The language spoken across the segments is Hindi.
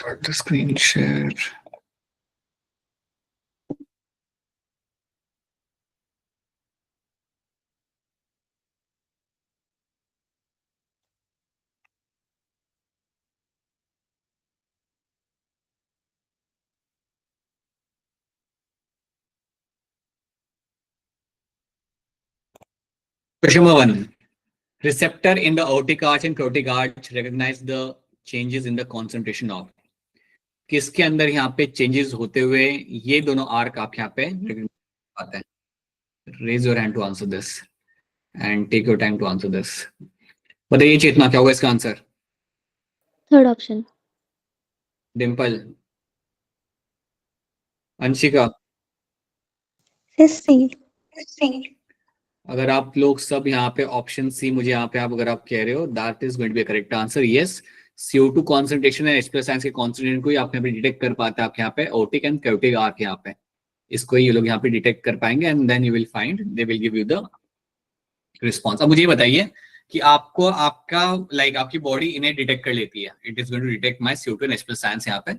Start the screen share. Question number 1. Receptor in the aortic arch and carotid arch recognize the changes in the concentration of. किसके अंदर यहाँ पे चेंजेस होते हुए ये दोनों आर्क आप यहाँ पे आते हैं? Raise your hand to answer this and take your time to answer this. बताइए चेतना, क्या होगा इसका answer? Third option. Dimple, Anshika, C. अगर आप लोग सब यहाँ पे ऑप्शन सी मुझे यहाँ पे आप अगर आप कह रहे हो, that is going to be correct answer. Yes, CO2 concentration है H++ के कॉन्सेंट्रेशन को ही आप यहाँ पे डिटेक्ट कर पाते हैं. आप यहाँ पे ओटिक एंड कैरोटिक आर्क यहाँ पे इसको ये लोग यहाँ पे डिटेक्ट कर पाएंगे and then you will find they will give you the response. अब मुझे बताइए कि आपको आपका आपकी बॉडी इन्हें डिटेक्ट कर लेती है. It is going to detect my CO2 and H++ यहाँ पे.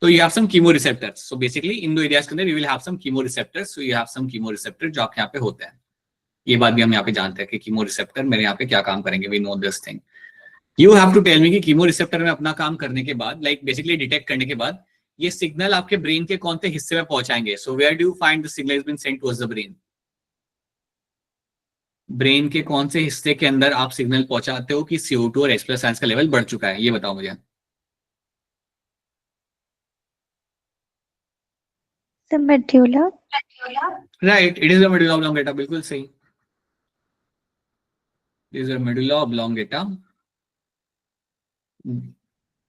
तो you have some chemo receptors. So basically इन दो एरियाज के अंदर you will have some chemo receptors. So you have some chemo receptor जो आपके यहाँ पे होते हैं. ये बात भी हम यहाँ पे जानते हैं कि कीमो रिसेप्टर मेरे यहाँ पे क्या काम करेंगे. We know this thing. You have to tell me कि कीमो रिसेप्टर में अपना काम करने के बाद बेसिकली डिटेक्ट करने के बाद ये सिग्नल आपके ब्रेन के कौन से हिस्से में पहुंचाएंगे. So where do you find the signal is been sent towards the brain. Brain के कौन से हिस्से के अंदर आप सिग्नल पहुंचाते हो कि CO2 और H++ का लेवल बढ़ चुका है. ये बताओ मुझे. Medulla. Right, it is the medulla oblongata. बिल्कुल सही. It is the medulla oblongata.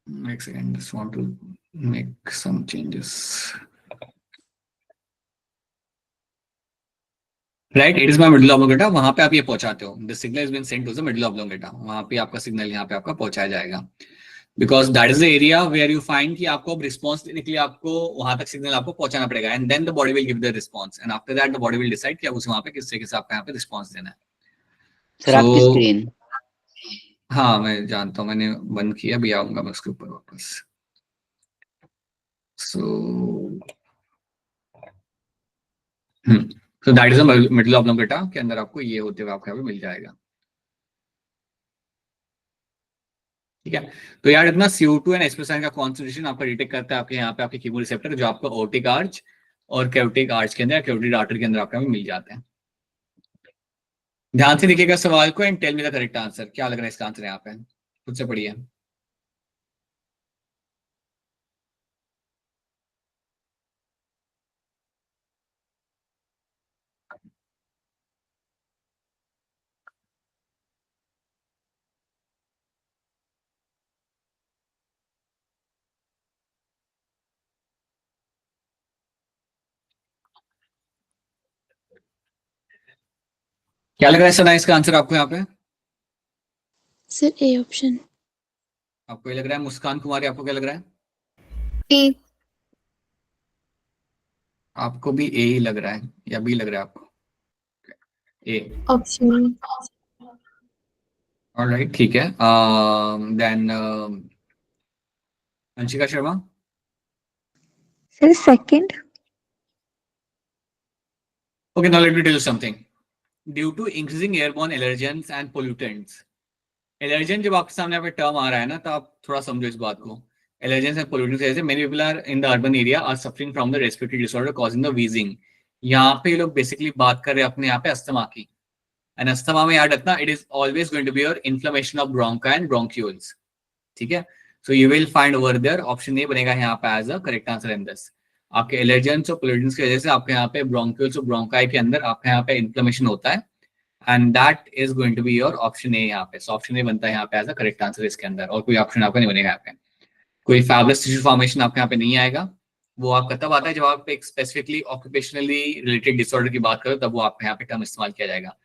Next second, just want to make some changes. Right, it is my medulla oblongata. वहां पे आप ये पहुंचाते हो. The signal has been sent to the medulla oblongata. वहां पे आपका सिग्नल यहाँ पे आपका पहुंचाया जाएगा. Because that is the area where you find कि आपको रिस्पॉन्स देने के लिए आपको वहां तक सिग्नल आपको पहुंचाना पड़ेगा. And then the body will give the response. And after that the body will decide कि आप उसे वहां पे किस तरीके से आपका यहाँ पे रिस्पॉन्स देना है. सर आपकी स्क्रीन. हाँ मैं जानता हूँ, मैंने बंद किया. अभी आऊंगा मैं उसके ऊपर वापस. So that is the medulla oblongata के अंदर आपको ये होते हुए आपको यहाँ पे मिल जाएगा. ठीक है. तो यार इतना CO2 एंड H++ का कॉन्सेंट्रेशन आपका डिटेक्ट करता है आपके यहाँ पे आपके कीमो रिसेप्टर जो आपको ओटिक आर्च और कैरोटिक आर्च के अंदर कैरोटिड आर्टरी के अंदर आपको मिल जाते हैं. ध्यान से देखिएगा सवाल को and tell me the correct answer. क्या लग रहा है इसका आंसर यहाँ पे? खुद से पढ़िए. क्या लग रहा है सर इसका आंसर आपको यहाँ पे? Sir A option. आपको ये लग रहा है? मुस्कान कुमारी आपको क्या लग रहा है? ए. आपको भी ए ही लग रहा है या बी लग रहा है आपको? A option. ऑलराइट, ठीक है. देन Anshika Sharma. Sir second. Okay, now let me tell you something. Due to increasing airborne allergens and pollutants. Allergen जब आपके सामने यहाँ पे टर्म आ रहा है ना, तो आप थोड़ा समझो इस बात को. Allergens and pollutants की वजह से many people are in the urban area are suffering from the respiratory disorder causing the wheezing. यहाँ पे लोग बेसिकली बात कर रहे हैं अपने यहाँ पे अस्थमा की. And अस्थमा में याद रखना, it is always going to be your inflammation of bronchi and bronchioles. ठीक है. So you will find over there option A बनेगा यहाँ पे as a correct answer in this. आपके एलर्जेंस और पोल्यूटेंट्स की वजह से आपके यहाँ पे ब्रोंकियल्स और ब्रोंकाई के अंदर आपके यहाँ पे इन्फ्लेमेशन होता है and that is going to be your option A यहाँ पे. सो ऑप्शन ए बनता है यहाँ पे एज अ करेक्ट आंसर इसके अंदर. और कोई ऑप्शन आपका नहीं बनेगा यहाँ पे. कोई फैबुलस टिश्यू फॉर्मेशन आपके यहाँ पे नहीं आएगा. वो आपका तब आता है जब आप एक स्पेसिफिकली ऑक्यूपेशनली रिलेटेड डिसऑर्डर की बात करो, तब वो आपके यहाँ पे टर्म इस्तेमाल किया जाएगा.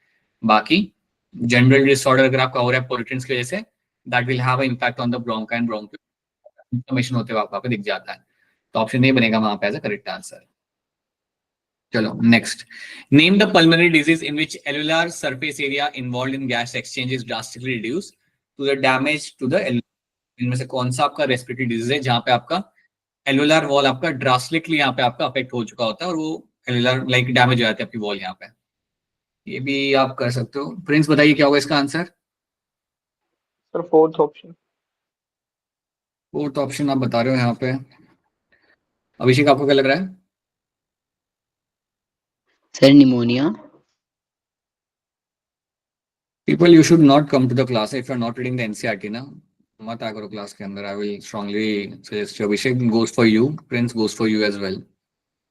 बाकी जनरल डिसऑर्डर अगर आपका हो रहा है पोल्यूटेंट्स की वजह से, that will have a impact on the ब्रोंका and bronchial. Inflammation होते हुए आपको दिख जाता है. तो ऑप्शन ए बनेगा वहां पे एज अ करेक्ट आंसर. चलो next. Name the pulmonary disease in which alveolar surface area involved in gas exchange is drastically reduced to the damage to the इनमें से कौन सा आपका रेस्पिरेटरी डिजीज है जहाँ पे आपका एलुलर वॉल आपका ड्रास्टिकली यहाँ पे आपका अफेक्ट हो चुका होता है और वो एलुलर लाइक डैमेज हो जाती है आपकी वॉल यहाँ पे। ये भी आप कर सकते हो। प्रिंस बताइए क्या होगा इसका answer. Sir fourth option. Fourth option आप बता रहे हो यहाँ पे। अभिषेक आपको क्या लग रहा है? Sir pneumonia. People you should not come to the class if you are not reading the NCERT ना, मत आ करो क्लास के अंदर। I will strongly suggest you. Abhishek goes for you, Prince goes for you as well.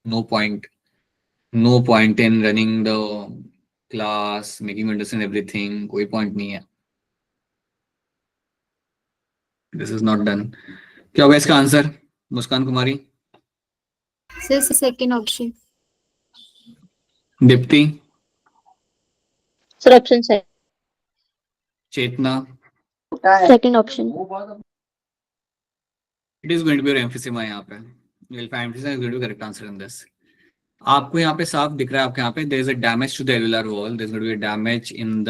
No point, no point in running the class, making understand everything, कोई पॉइंट नहीं है। This is not done. क्या होगा इसका answer Muskan Kumari? Sir second option. Deepti? Sir option से Chetna? Second option. It is going to be your emphysema यहाँ पे। You will find emphysema is going to be correct answer in this. आपको यहाँ पे साफ दिख रहा है, आपके यहाँ पे there is a damage to the alveolar wall, there is going to be a damage in the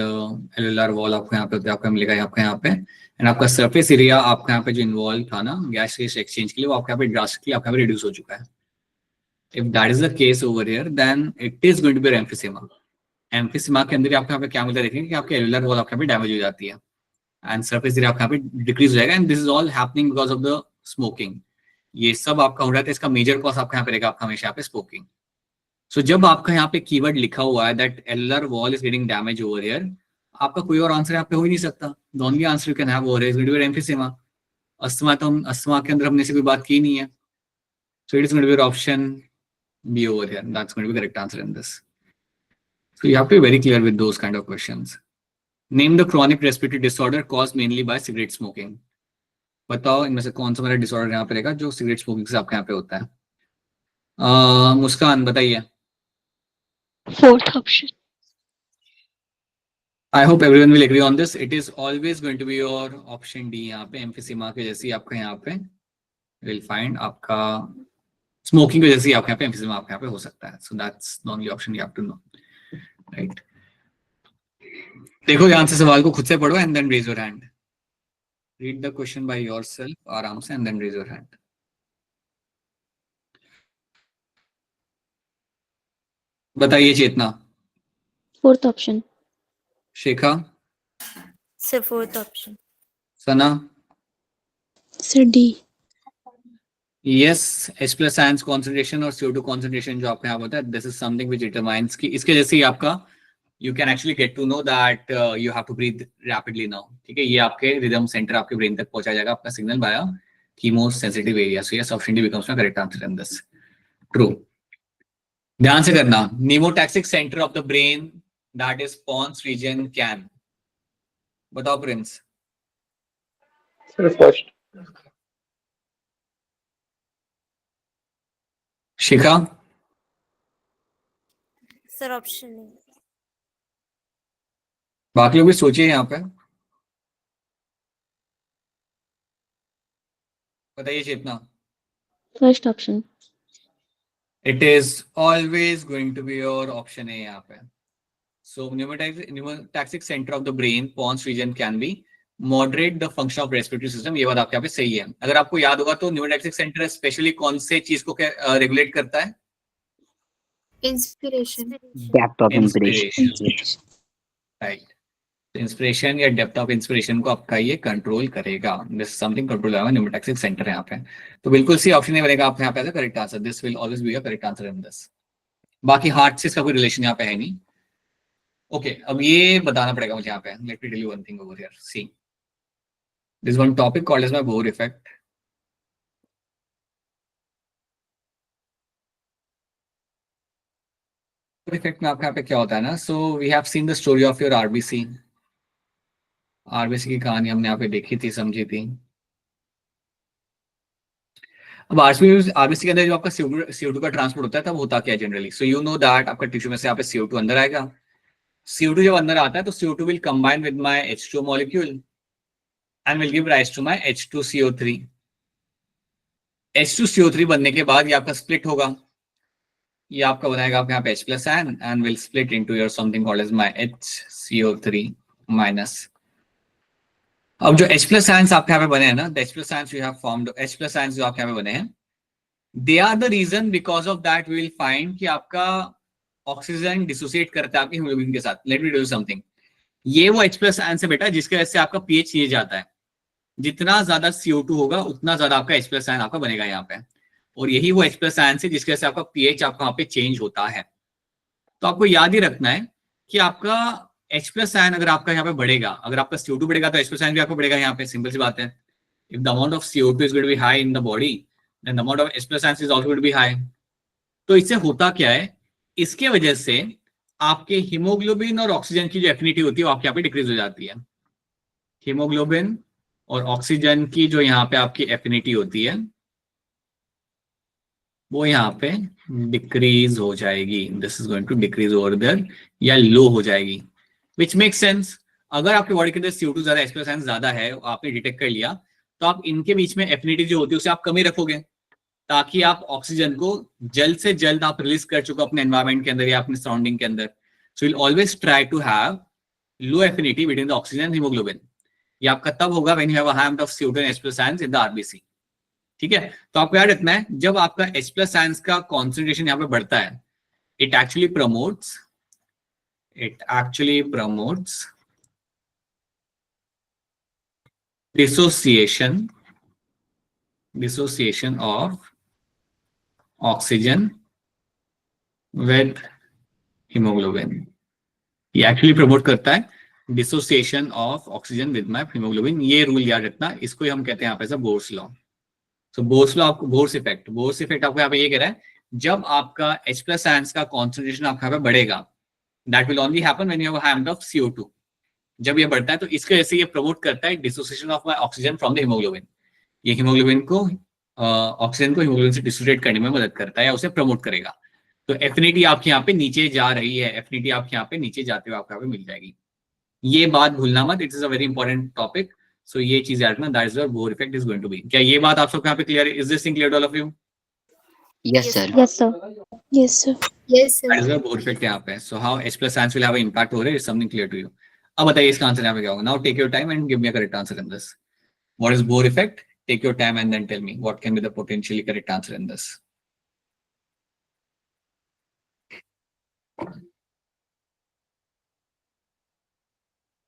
alveolar wall. आपको यहाँ पे आपका मिलेगा आपका यहाँ पे, एंड आपका सरफेस एरिया आपका यहाँ पे जो इन्वॉल्व था ना गैस एक्सचेंज के लिए, वो आपके यहाँ पे ड्रास्टिकली आपके यहाँ पे रिड्यूस हो चुका है। If that is the case over here then it is going to be emphysema. Emphysema के अंदर आपको यहाँ पे क्या मिलता है देखेंगे कि आपके एलुलर वॉल आपके यहाँ पे डैमेज हो जाती है एंड सरफेस एरिया आपका यहाँ पे डिक्रीज हो जाएगा, and this is all happening because of the smoking. ये सब आपका हो रहा है, इसका मेजर कॉज आपका यहाँ पे रहेगा आपका हमेशा यहाँ पे स्मोकिंग। सो जब आपका यहाँ पे कीवर्ड लिखा हुआ है that alveolar wall is getting damage over here, आपका कोई और आंसर यहाँ पे हो ही नहीं सकता। The only answer you can have over here is emphysema. Asthma तो हम अस्थमा के अंदर हमने से कोई बात की नहीं है, so it is going to be option B over here, that's going to be correct answer in this. So you have to be very clear with those kind of questions. Name the chronic respiratory disorder caused mainly by cigarette smoking. बताओ इनमें से कौन सा मेरा डिसऑर्डर यहाँ पे रहेगा जो सिगरेट स्मोकिंग से आपके यहाँ पे होता है। मुस्कान बताइए। Fourth option. I hope everyone will agree on this. It is always going to be your option D यहाँ पे, एम्फिसिमा के जैसे आपका यहाँ पे will find आपका स्मोकिंग के जैसे आपके यहाँ पे एम्फिसिमा आपके यहाँ पे हो सकता है। So that's the only option you have to know, right? देखो ध्यान से सवाल को खुद से पढ़ो and then raise your hand. Read the question by yourself आराम से and then raise your hand. बताइए Chetna. Fourth option. Shekha? Sir fourth option. Sana? Sir D. Yes, H+ ions concentration और CO2 कॉन्सेंट्रेशन जो आपका यहाँ होता है, this is something which determines कि इसके जैसे ही आपका you can actually get to know that you have to breathe rapidly now. ठीक है, ये आपके रिदम सेंटर आपके ब्रेन तक पहुंचा जाएगा आपका signal by chemo sensitive area. So yes, option D becomes my correct answer in this. True. ध्यान से करना, pneumotaxic center of the brain that is pons region can. बताओ Prince. Sir first. Shikha? Sir option नहीं। बाकी लोग भी सोचिए यहाँ पे। बताइए Chetna. First option. It is always going to be your option A यहाँ पे। So pneumotactic center of the brain, pons region can be moderate the function of respiratory system। ये बात आपके यहाँ पे सही है। अगर आपको याद होगा तो pneumotactic center स्पेशली कौन से चीज को रेगुलेट करता है? Inspiration. Depth of inspiration. Right, inspiration या डेप्थ ऑफ इंस्पिरेशन को आपका ये कंट्रोल करेगा। दिस समथिंग कंट्रोल होगा न्यूमोटैक्सिक सेंटर यहाँ पे। तो बिल्कुल सी ऑप्शन नहीं बनेगा आपके यहाँ पे correct answer. This will always be a correct answer in this. बाकी हार्ट से इसका कोई रिलेशन यहाँ पे है नहीं। ओके, अब ये बताना पड़ेगा मुझे यहाँ पे। Let me tell you one thing over here. See, this one topic called as my Bohr effect. Effect में आपके यहाँ पे क्या होता है ना, so we have seen the story of your RBC. RBC की कहानी हमने यहाँ पे देखी थी, समझी थी। अब आरबीसी के अंदर जो आपका CO2 का ट्रांसपोर्ट होता है तब होता क्या है generally? So you know that आपका टिश्यू में से यहाँ पे CO2 अंदर आएगा। CO2 जब अंदर आता है तो CO2 will combine with my H2 molecule and will give rise to my H2CO3। H2CO3 बनने के बाद ये आपका स्प्लिट होगा, ये आपका बनाएगा आपके यहाँ पे H+ ion and will split into your something called as my HCO3 minus. अब जो H प्लस आयंस आपके यहाँ पे बने हैं ना, the H plus ions you have formed, H plus ions जो आपके यहाँ पे बने हैं, they are the reason because of that we will find कि आपका ऑक्सीजन डिसोसिएट करता है आपके हीमोग्लोबिन के साथ। Let me do something. ये वो H प्लस आयंस है बेटा जिसके वजह से आपका पीएच नीचे जाता है। जितना ज्यादा CO2 होगा उतना ज्यादा आपका H प्लस आयन आपका बनेगा यहाँ पे, और यही वो H प्लस आयन है जिसकी वजह से आपका पीएच आपका वहाँ पे चेंज होता है। तो आपको याद ही रखना है कि आपका H प्लस आयन अगर आपका यहाँ पे बढ़ेगा, अगर आपका CO2 बढ़ेगा तो H प्लस आयन भी आपको बढ़ेगा यहाँ पे। सिंपल सी बात है। If the amount of CO2 is going to be high in the body, then the amount of H plus ion is also going to be high. तो इससे होता क्या है, इसके वजह से आपके हीमोग्लोबिन और ऑक्सीजन की जो एफिनिटी होती है वो आपके यहाँ पे डिक्रीज हो जाती है। हीमोग्लोबिन और ऑक्सीजन की जो यहाँ पे आपकी एफिनिटी होती है वो यहाँ पे डिक्रीज हो जाएगी। This is going to decrease over there, या लो हो जाएगी, विच मेक सेंस। अगर आपके बॉडी के अंदर CO2 ज्यादा, H प्लस आयन ज्यादा है, आपने डिटेक्ट कर लिया, तो आप इनके बीच में एफिनिटी जो होती है उसे आप कम ही रखोगे, ताकि आप ऑक्सीजन को जल्द से जल्द आप रिलीज कर चुको अपने एनवायरमेंट के अंदर या अपने सराउंडिंग के अंदर। So will always try to have low affinity between the oxygen and hemoglobin. ये आपका तब होगा when you have a high amount of CO2 and H plus ions in the RBC. ठीक है, तो आपको याद रखना है जब आपका H प्लस आयंस का कॉन्सेंट्रेशन यहाँ पे बढ़ता है, it actually promotes dissociation of oxygen with hemoglobin। ये एक्चुअली प्रमोट करता है dissociation of oxygen with my haemoglobin. ये रूल याद रखना, इसको ही हम कहते हैं यहाँ पे बोर्स लॉ। सो बोर्स लॉ आपको बोर्स इफेक्ट आपको यहाँ पे ये कह रहा है, जब आपका H प्लस आयंस का कॉन्सेंट्रेशन आपका यहाँ पे बढ़ेगा, that will only happen when you have a high amount of CO2। जब ये बढ़ता है तो इसके वजह से ये प्रमोट करता है dissociation of oxygen from the haemoglobin. ये हीमोग्लोबिन को ऑक्सीजन को हीमोग्लोबिन से डिसोसिएट करने में मदद करता है या उसे प्रमोट करेगा। तो एफिनिटी आपके यहाँ पे नीचे जा रही है, एफिनिटी आपके यहाँ पे नीचे जाते हुए आपको यहाँ पे मिल जाएगी। ये बात भूलना मत, it is a very important topic. So ये चीज याद रखना, that is what Bohr effect is going to be. क्या ये बात आप सबको यहाँ पे क्लियर है? Is this thing clear to all of you? Yes, sir. Yes, sir. Yes, sir. Yes, sir. That is what Bohr effect यहाँ पे। So how H plus ions will have a impact over it is something clear to you. अब बताइए इसका आंसर यहाँ पे क्या होगा। Now take your time and give me a correct answer in this. What is Bohr effect? Take your time and then tell me what can be the potentially correct answer in this.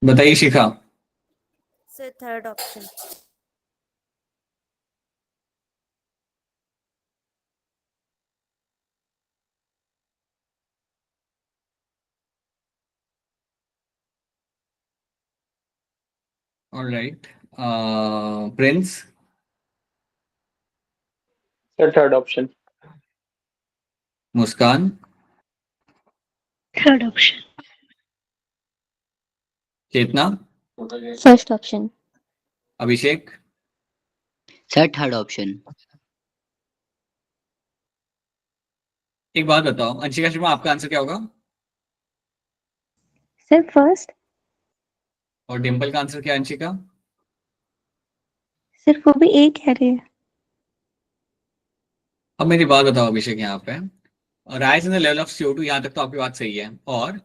बताइए शिखा। Sir, third option. All right. Prince. Sir, third option. Muskan. Third option. चेतना. First option. अभिषेक. Sir, third option. एक बात बताओ, अंशिका शर्मा आपका आंसर क्या होगा? Sir, first. और डिम्पल का आंसर क्या है अंशिका? Sir, वो भी एक कह रहे हैं। अब मेरी बात बताओ अभिषेक, यहाँ पे rise in the level of CO2, यहाँ तक तो आपकी बात सही है, और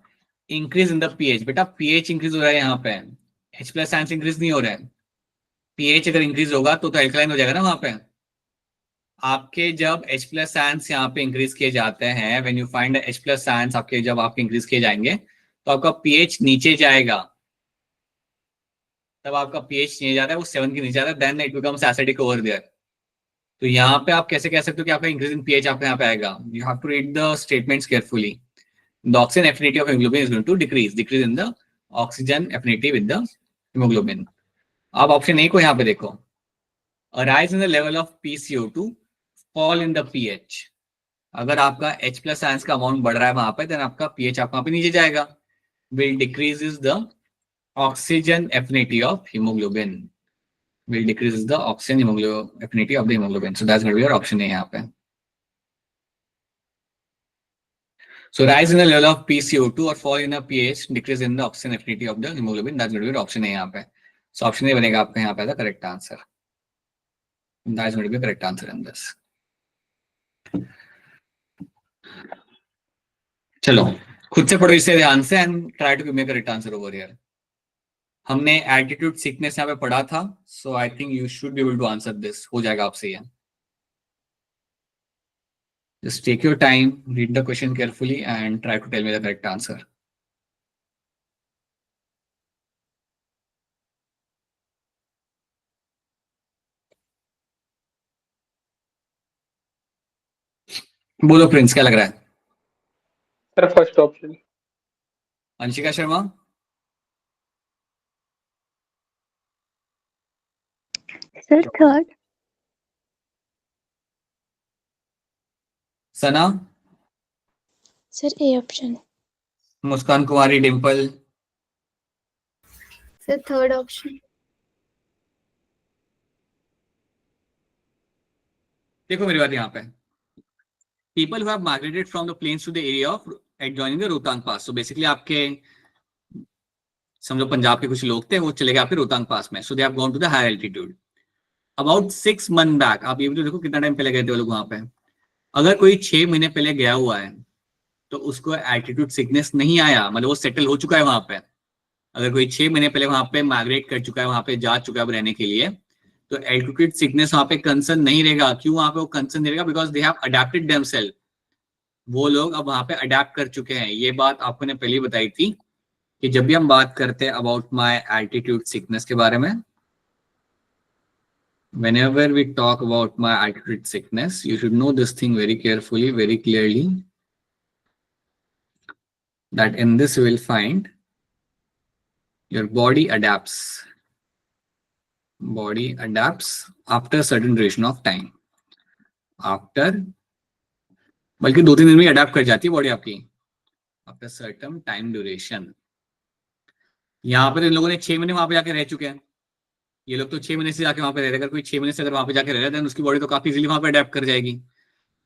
इंक्रीज इन द पीएच। बेटा पीएच इंक्रीज हो रहा है यहाँ पे, H प्लस आयंस इंक्रीज नहीं हो रहा है। पीएच अगर इंक्रीज होगा तो एल्कलाइन हो जाएगा ना वहां पे। आपके जब H प्लस आयंस यहाँ पे इंक्रीज किए जाते हैं, when you find H plus ions आपके जब आपके इंक्रीज किए जाएंगे तो आपका पीएच नीचे जाएगा। तब आपका पीएच नीचे जाता है, वो 7 के नीचे जाता है, then it becomes acidic over there. तो यहाँ पे आप कैसे कह सकते हो कि आपका इंक्रीज इन पीएच आपका यहाँ पे आएगा? You have to read the statements carefully. The oxygen affinity of hemoglobin is going to decrease in the oxygen affinity with the hemoglobin. अब ऑप्शन ए को यहाँ पे देखो, arise in the level of PCO2, fall in the pH. अगर आपका H प्लस आयंस का अमाउंट बढ़ रहा है वहां पे, देन आपका पीएच आपका वहां पे नीचे जाएगा। Will decrease is the oxygen affinity of haemoglobin, will decrease the oxygen affinity of the hemoglobin. So that's going to be your option A यहाँ पे. So rise in the level of PCO2 or fall in a pH, decrease in the oxygen affinity of the hemoglobin. That's going to be your option A यहाँ पे. So option A बनेगा आपका यहाँ पे the correct answer. That's going to be the correct answer in this. चलो खुद से पढ़ो इसे ध्यान से and try to give me a correct answer over here. हमने एल्टीट्यूड सिकनेस यहाँ पे पढ़ा था, so I think you should be able to answer this, हो जाएगा आपसे ये। Just take your time, read the question carefully and try to tell me the correct answer. बोलो प्रिंस, क्या लग रहा है? Sir first option. Anshika Sharma, Sir, third. Sana, Sir, A option. Muskan Kumari, Dimple, Sir, third option. देखो मेरी बात यहाँ पे, people who have migrated from the plains to the area of adjoining the Rohtang pass, so basically आपके समझो पंजाब के कुछ लोग थे, वो चले गए आपके रोहतांग पास में, so they have gone to the higher altitude. About 6 months back, आप ये भी तो देखो कितना टाइम पहले गए थे वो लोग वहां पे। अगर कोई 6 महीने पहले गया हुआ है तो उसको एल्टीट्यूड सिकनेस नहीं आया, मतलब वो सेटल हो चुका है वहां पे। अगर कोई 6 महीने पहले वहां पे माइग्रेट कर चुका है, वहां पे जा चुका है रहने के लिए, तो एल्टीट्यूड सिकनेस वहां पे कंसर्न नहीं रहेगा। क्यों वहां पे वो कंसर्न नहीं रहेगा? Because they have adapted themself, वो लोग अब वहां पे अडेप्ट कर चुके हैं। ये बात आपको ने पहले बताई थी कि जब भी हम बात करते हैं अबाउट माय एल्टीट्यूड सिकनेस के बारे में, whenever we talk about my altitude sickness, you should know this thing very carefully, very clearly, that in this you will find your body adapts after a certain duration of time, after, बल्कि 2-3 दिन में अडेप्ट कर जाती है बॉडी आपकी, आफ्टर सर्टन टाइम ड्यूरेशन। यहाँ पर इन लोगों ने 6 महीने वहां पे जाके रह चुके हैं, ये लोग तो 6 महीने से जाके वहां पे रह रहे हैं। अगर कोई 6 महीने से अगर वहां पे जाके रह रहा है तो उसकी बॉडी तो काफी इजीली वहां पे अडेप्ट कर जाएगी।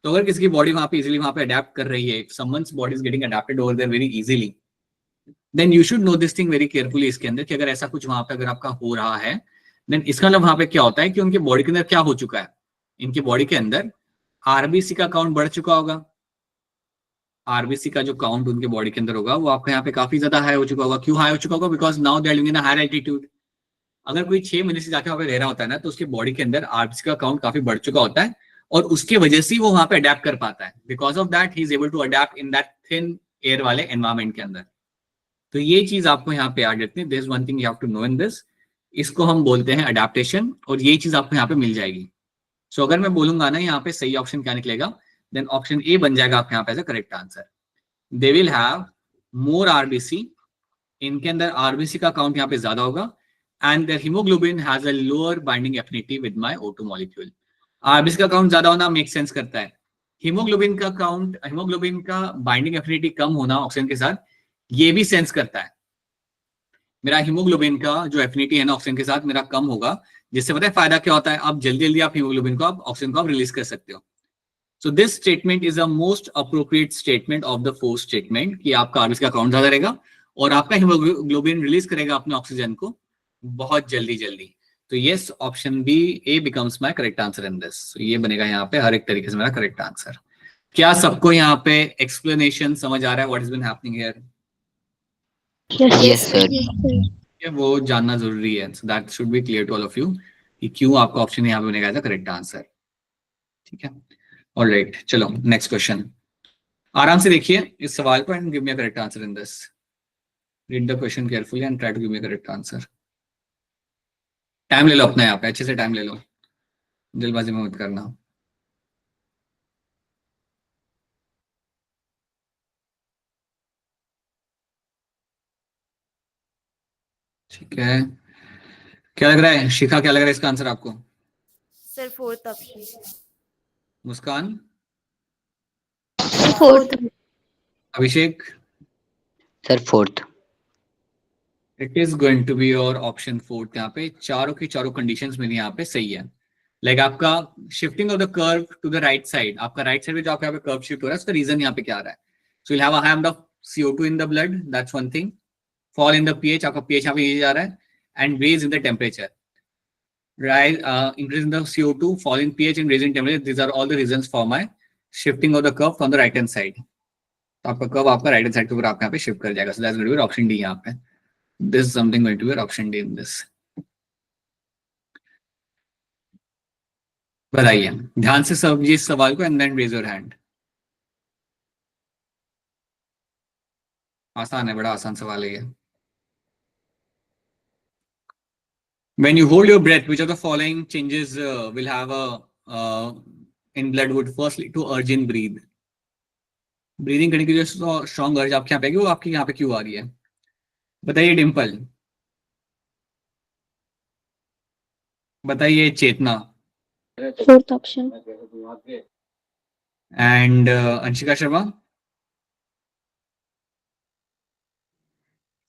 तो अगर किसी की बॉडी वहां पे इजीली वहां पे अडेप्ट कर रही है, someone's body is getting adapted over there very easily, then you should know this thing very carefully इसके अंदर, कि अगर ऐसा कुछ वहां पे अगर आपका हो रहा है, देन इसका मतलब वहां पे क्या होता है कि उनकी बॉडी के अंदर क्या हो चुका है, इनकी बॉडी के अंदर आरबीसी का काउंट बढ़ चुका होगा। आरबीसी का जो काउंट उनके बॉडी के अंदर होगा वो आपका यहाँ पे काफी ज्यादा हाई हो चुका होगा। क्यों हाई हो चुका होगा? Because now they are living in a higher altitude. अगर कोई 6 महीने से जाके वहां पे रह रहा होता है ना, तो उसके बॉडी के अंदर आरबीसी का काउंट काफी बढ़ चुका होता है, और उसके वजह से वो वहां पे अडेप्ट कर पाता है। Because of that he is able to adapt in that thin air वाले एनवायरमेंट के अंदर। तो ये चीज आपको यहाँ पे याद रखनी है। This one thing you have to know in this, इसको हम बोलते हैं अडेप्टेशन, और ये चीज आपको यहाँ पे मिल जाएगी। सो अगर मैं बोलूंगा ना यहाँ पे सही ऑप्शन क्या निकलेगा, देन ऑप्शन ए बन जाएगा आपके यहाँ पे as a correct answer. They will have more RBC, इनके अंदर आरबीसी का काउंट यहाँ पे ज्यादा होगा, and their hemoglobin has a lower binding affinity with my O2 molecule. RBC का काउंट ज्यादा होना मेक सेंस करता है। हीमोग्लोबिन का बाइंडिंग एफिनिटी कम होना ऑक्सीजन के साथ, ये भी सेंस करता है। मेरा हीमोग्लोबिन का जो एफिनिटी है ना ऑक्सीजन के साथ मेरा कम होगा, जिससे पता है फायदा क्या होता है, आप जल्दी आप हीमोग्लोबिन को ऑक्सीजन को आप रिलीज कर सकते हो। So this statement is a most appropriate statement of the fourth statement, कि आपका आरबीसी का काउंट ज्यादा रहेगा और आपका हीमोग्लोबिन रिलीज करेगा अपने ऑक्सीजन को बहुत जल्दी। तो yes, option B A becomes my correct answer in this. ये बनेगा यहाँ पे हर एक तरीके से मेरा करेक्ट आंसर। क्या सबको यहाँ पे एक्सप्लेनेशन समझ आ रहा है what is been happening here? Yes, sir. वो जानना जरूरी है, so that should be clear to all of you कि क्यों आपका ऑप्शन यहाँ पे बनेगा एज अ करेक्ट आंसर। ठीक है, ऑलराइट, चलो नेक्स्ट क्वेश्चन। आराम से देखिए इस सवाल को and give me a correct answer in this. Read the question carefully and try to give me a correct answer. Time ले लो अपना, यहाँ पे अच्छे से टाइम ले लो, जल्दबाजी में मत करना। ठीक है, क्या लग रहा है शिखा, क्या लग रहा है इसका आंसर आपको? Sir fourth option. Muskan, Fourth. Abhishek, Sir, fourth. It is going to be your option fourth. यहाँ पे चारों की चारों कंडीशंस मेरी यहाँ पे सही है। लाइक आपका shifting of the curve to the right side, आपका राइट साइड में जो आपका यहाँ पे कर्व शिफ्ट हो रहा है, उसका रीजन यहाँ पे क्या आ रहा है? So you have a high amount of CO2 in the blood, that's one thing. Fall in the pH, आपका pH यहाँ पे नीचे जा रहा है, and raise in the temperature, right, increase in the CO2, fall in pH and raise in temperature, these are all the reasons for my shifting of the curve from the right hand side। तो आपका कर्व आपका राइट हैंड साइड के ऊपर आपका यहाँ पे शिफ्ट कर जाएगा। So that's going to be option D यहाँ पे। This is something going to be option D in this. बताइए ध्यान से समझिए इस सवाल को and then raise your hand. आसान है, बड़ा आसान सवाल है ये. When you hold your breath, which of the following changes will have a in blood would first lead to urge in breathe? Breathing करने की जो स्ट्रॉन्ग अर्ज आपके यहाँ पे आएगी वो आपके यहाँ पे क्यों आ रही है? बताइए डिम्पल. बताइए Chetna. Fourth option. And Anshika Sharma.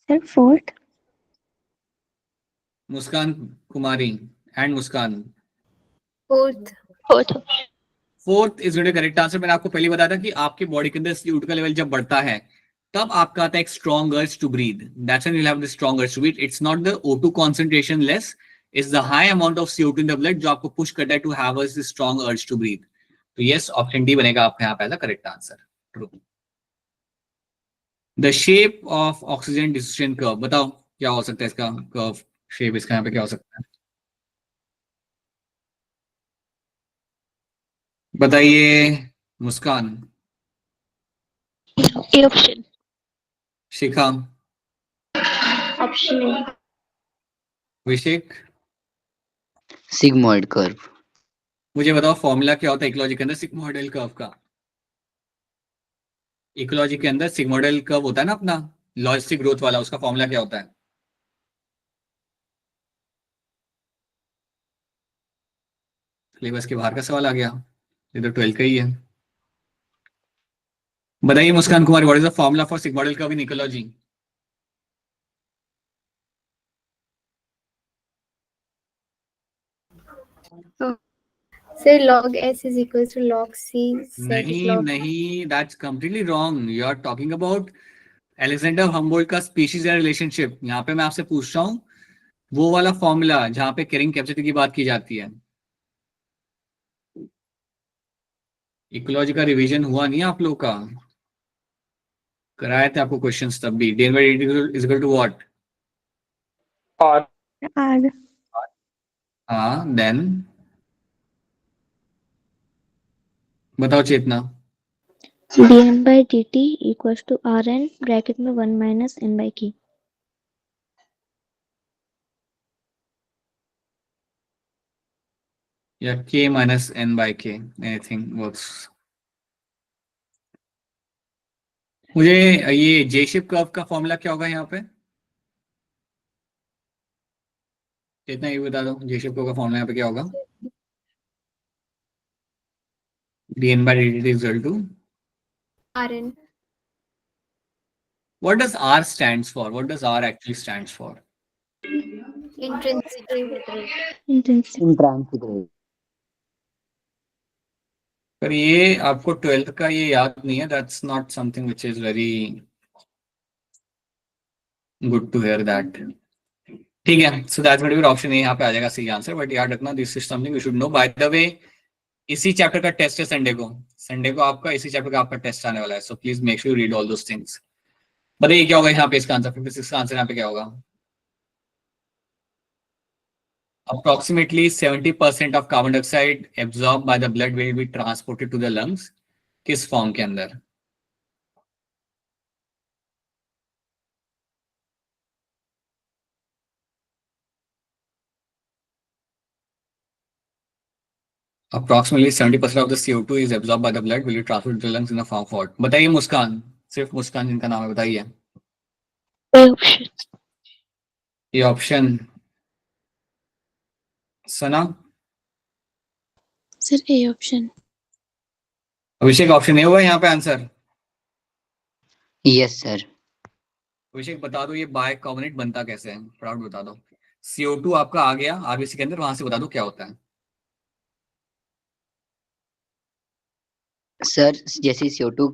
Sir, fourth. Muskan Kumari and Muskan. Fourth. Fourth. Fourth is going to correct answer. मैंने आपको पहले बताया था कि आपके बॉडी के अंदर CO2 का लेवल जब बढ़ता है तब आपका आता है एक strong urge to breathe. That's when you have the strong urge to breathe. It's not the O2 concentration less, it's the high amount of CO2 in the blood जो आपको पुश करता है to have a strong urge to breathe. तो यस ऑप्शन डी बनेगा आपके यहाँ पे as a correct answer. True. The shape of oxygen distribution curve. बताओ क्या हो सकता है इसका कर्व शेप, इसका यहाँ पे क्या हो सकता है? बताइए मुस्कान. A option. Shikha. Option A. Abhishek. sigmoid curve. मुझे बताओ फॉर्मूला क्या होता है इकोलॉजी के अंदर सिग्मोइडल कर्व का? इकोलॉजी के अंदर सिग्मोइडल कर्व होता है ना अपना लॉजिस्टिक ग्रोथ वाला, उसका फॉर्मूला क्या होता है? सिलेबस के बाहर का सवाल आ गया, ये तो 12 का ही है. बताइए Muskan Kumar, what is the formula for sigmoidal curve in ecology? Sir, log S is equals to log C. Z is log. नहीं, that's completely wrong. You are talking about Alexander Humboldt का स्पीशीज या रिलेशनशिप. यहाँ पे मैं आपसे पूछ रहा हूँ वो वाला फॉर्मूला जहाँ पे कैरिंग कैपेसिटी की बात की जाती है. इकोलॉजी का रिवीजन हुआ नहीं आप लोग का? कराए थे आपको क्वेश्चंस तब भी. dn by dt is equal to what? R. R. हाँ, then बताओ चेतना. dn by dt equals to Rn bracket में 1 minus n by k. या k minus n by k, anything works. मुझे ये जे शेप कर्व का फॉर्मूला क्या होगा यहाँ पे? चेतना ये बता दो, जे शेप कर्व का फॉर्मूला यहाँ पे क्या होगा? dn by dt is equal to Rn. what does R stands for? What does R actually stands for? Intrinsic rate. Intrinsic. Intrinsic rate. पर ये आपको 12th का ये याद नहीं है. That's not something which is very good to hear that. ठीक है, so that's what your option A यहाँ पे आ जाएगा सही आंसर. बट याद रखना this is something we should know. By the way इसी चैप्टर का टेस्ट है संडे को आपका इसी चैप्टर का आपका टेस्ट आने वाला है. So please make sure you read all those things. बताइए क्या होगा यहाँ पे इसका आंसर? 56 का आंसर यहाँ पे क्या होगा? Approximately 70% of carbon dioxide absorbed by the blood will be transported to the lungs. किस फॉर्म के अंदर? Approximately 70% of the CO2 is absorbed by the blood will be transported to the lungs in the form of what? बताइए मुस्कान, सिर्फ मुस्कान जिनका नाम है बताइए. A option. ये option. Sana. Sir, A option. Abhishek option A हुआ यहाँ पे आंसर. Yes sir. अभिषेक बता दो ये बाइकार्बोनेट बनता कैसे है, फटाफट बता दो. CO2 आपका आ गया आरबीसी के अंदर, वहां से बता दो क्या होता है. सर जैसे CO2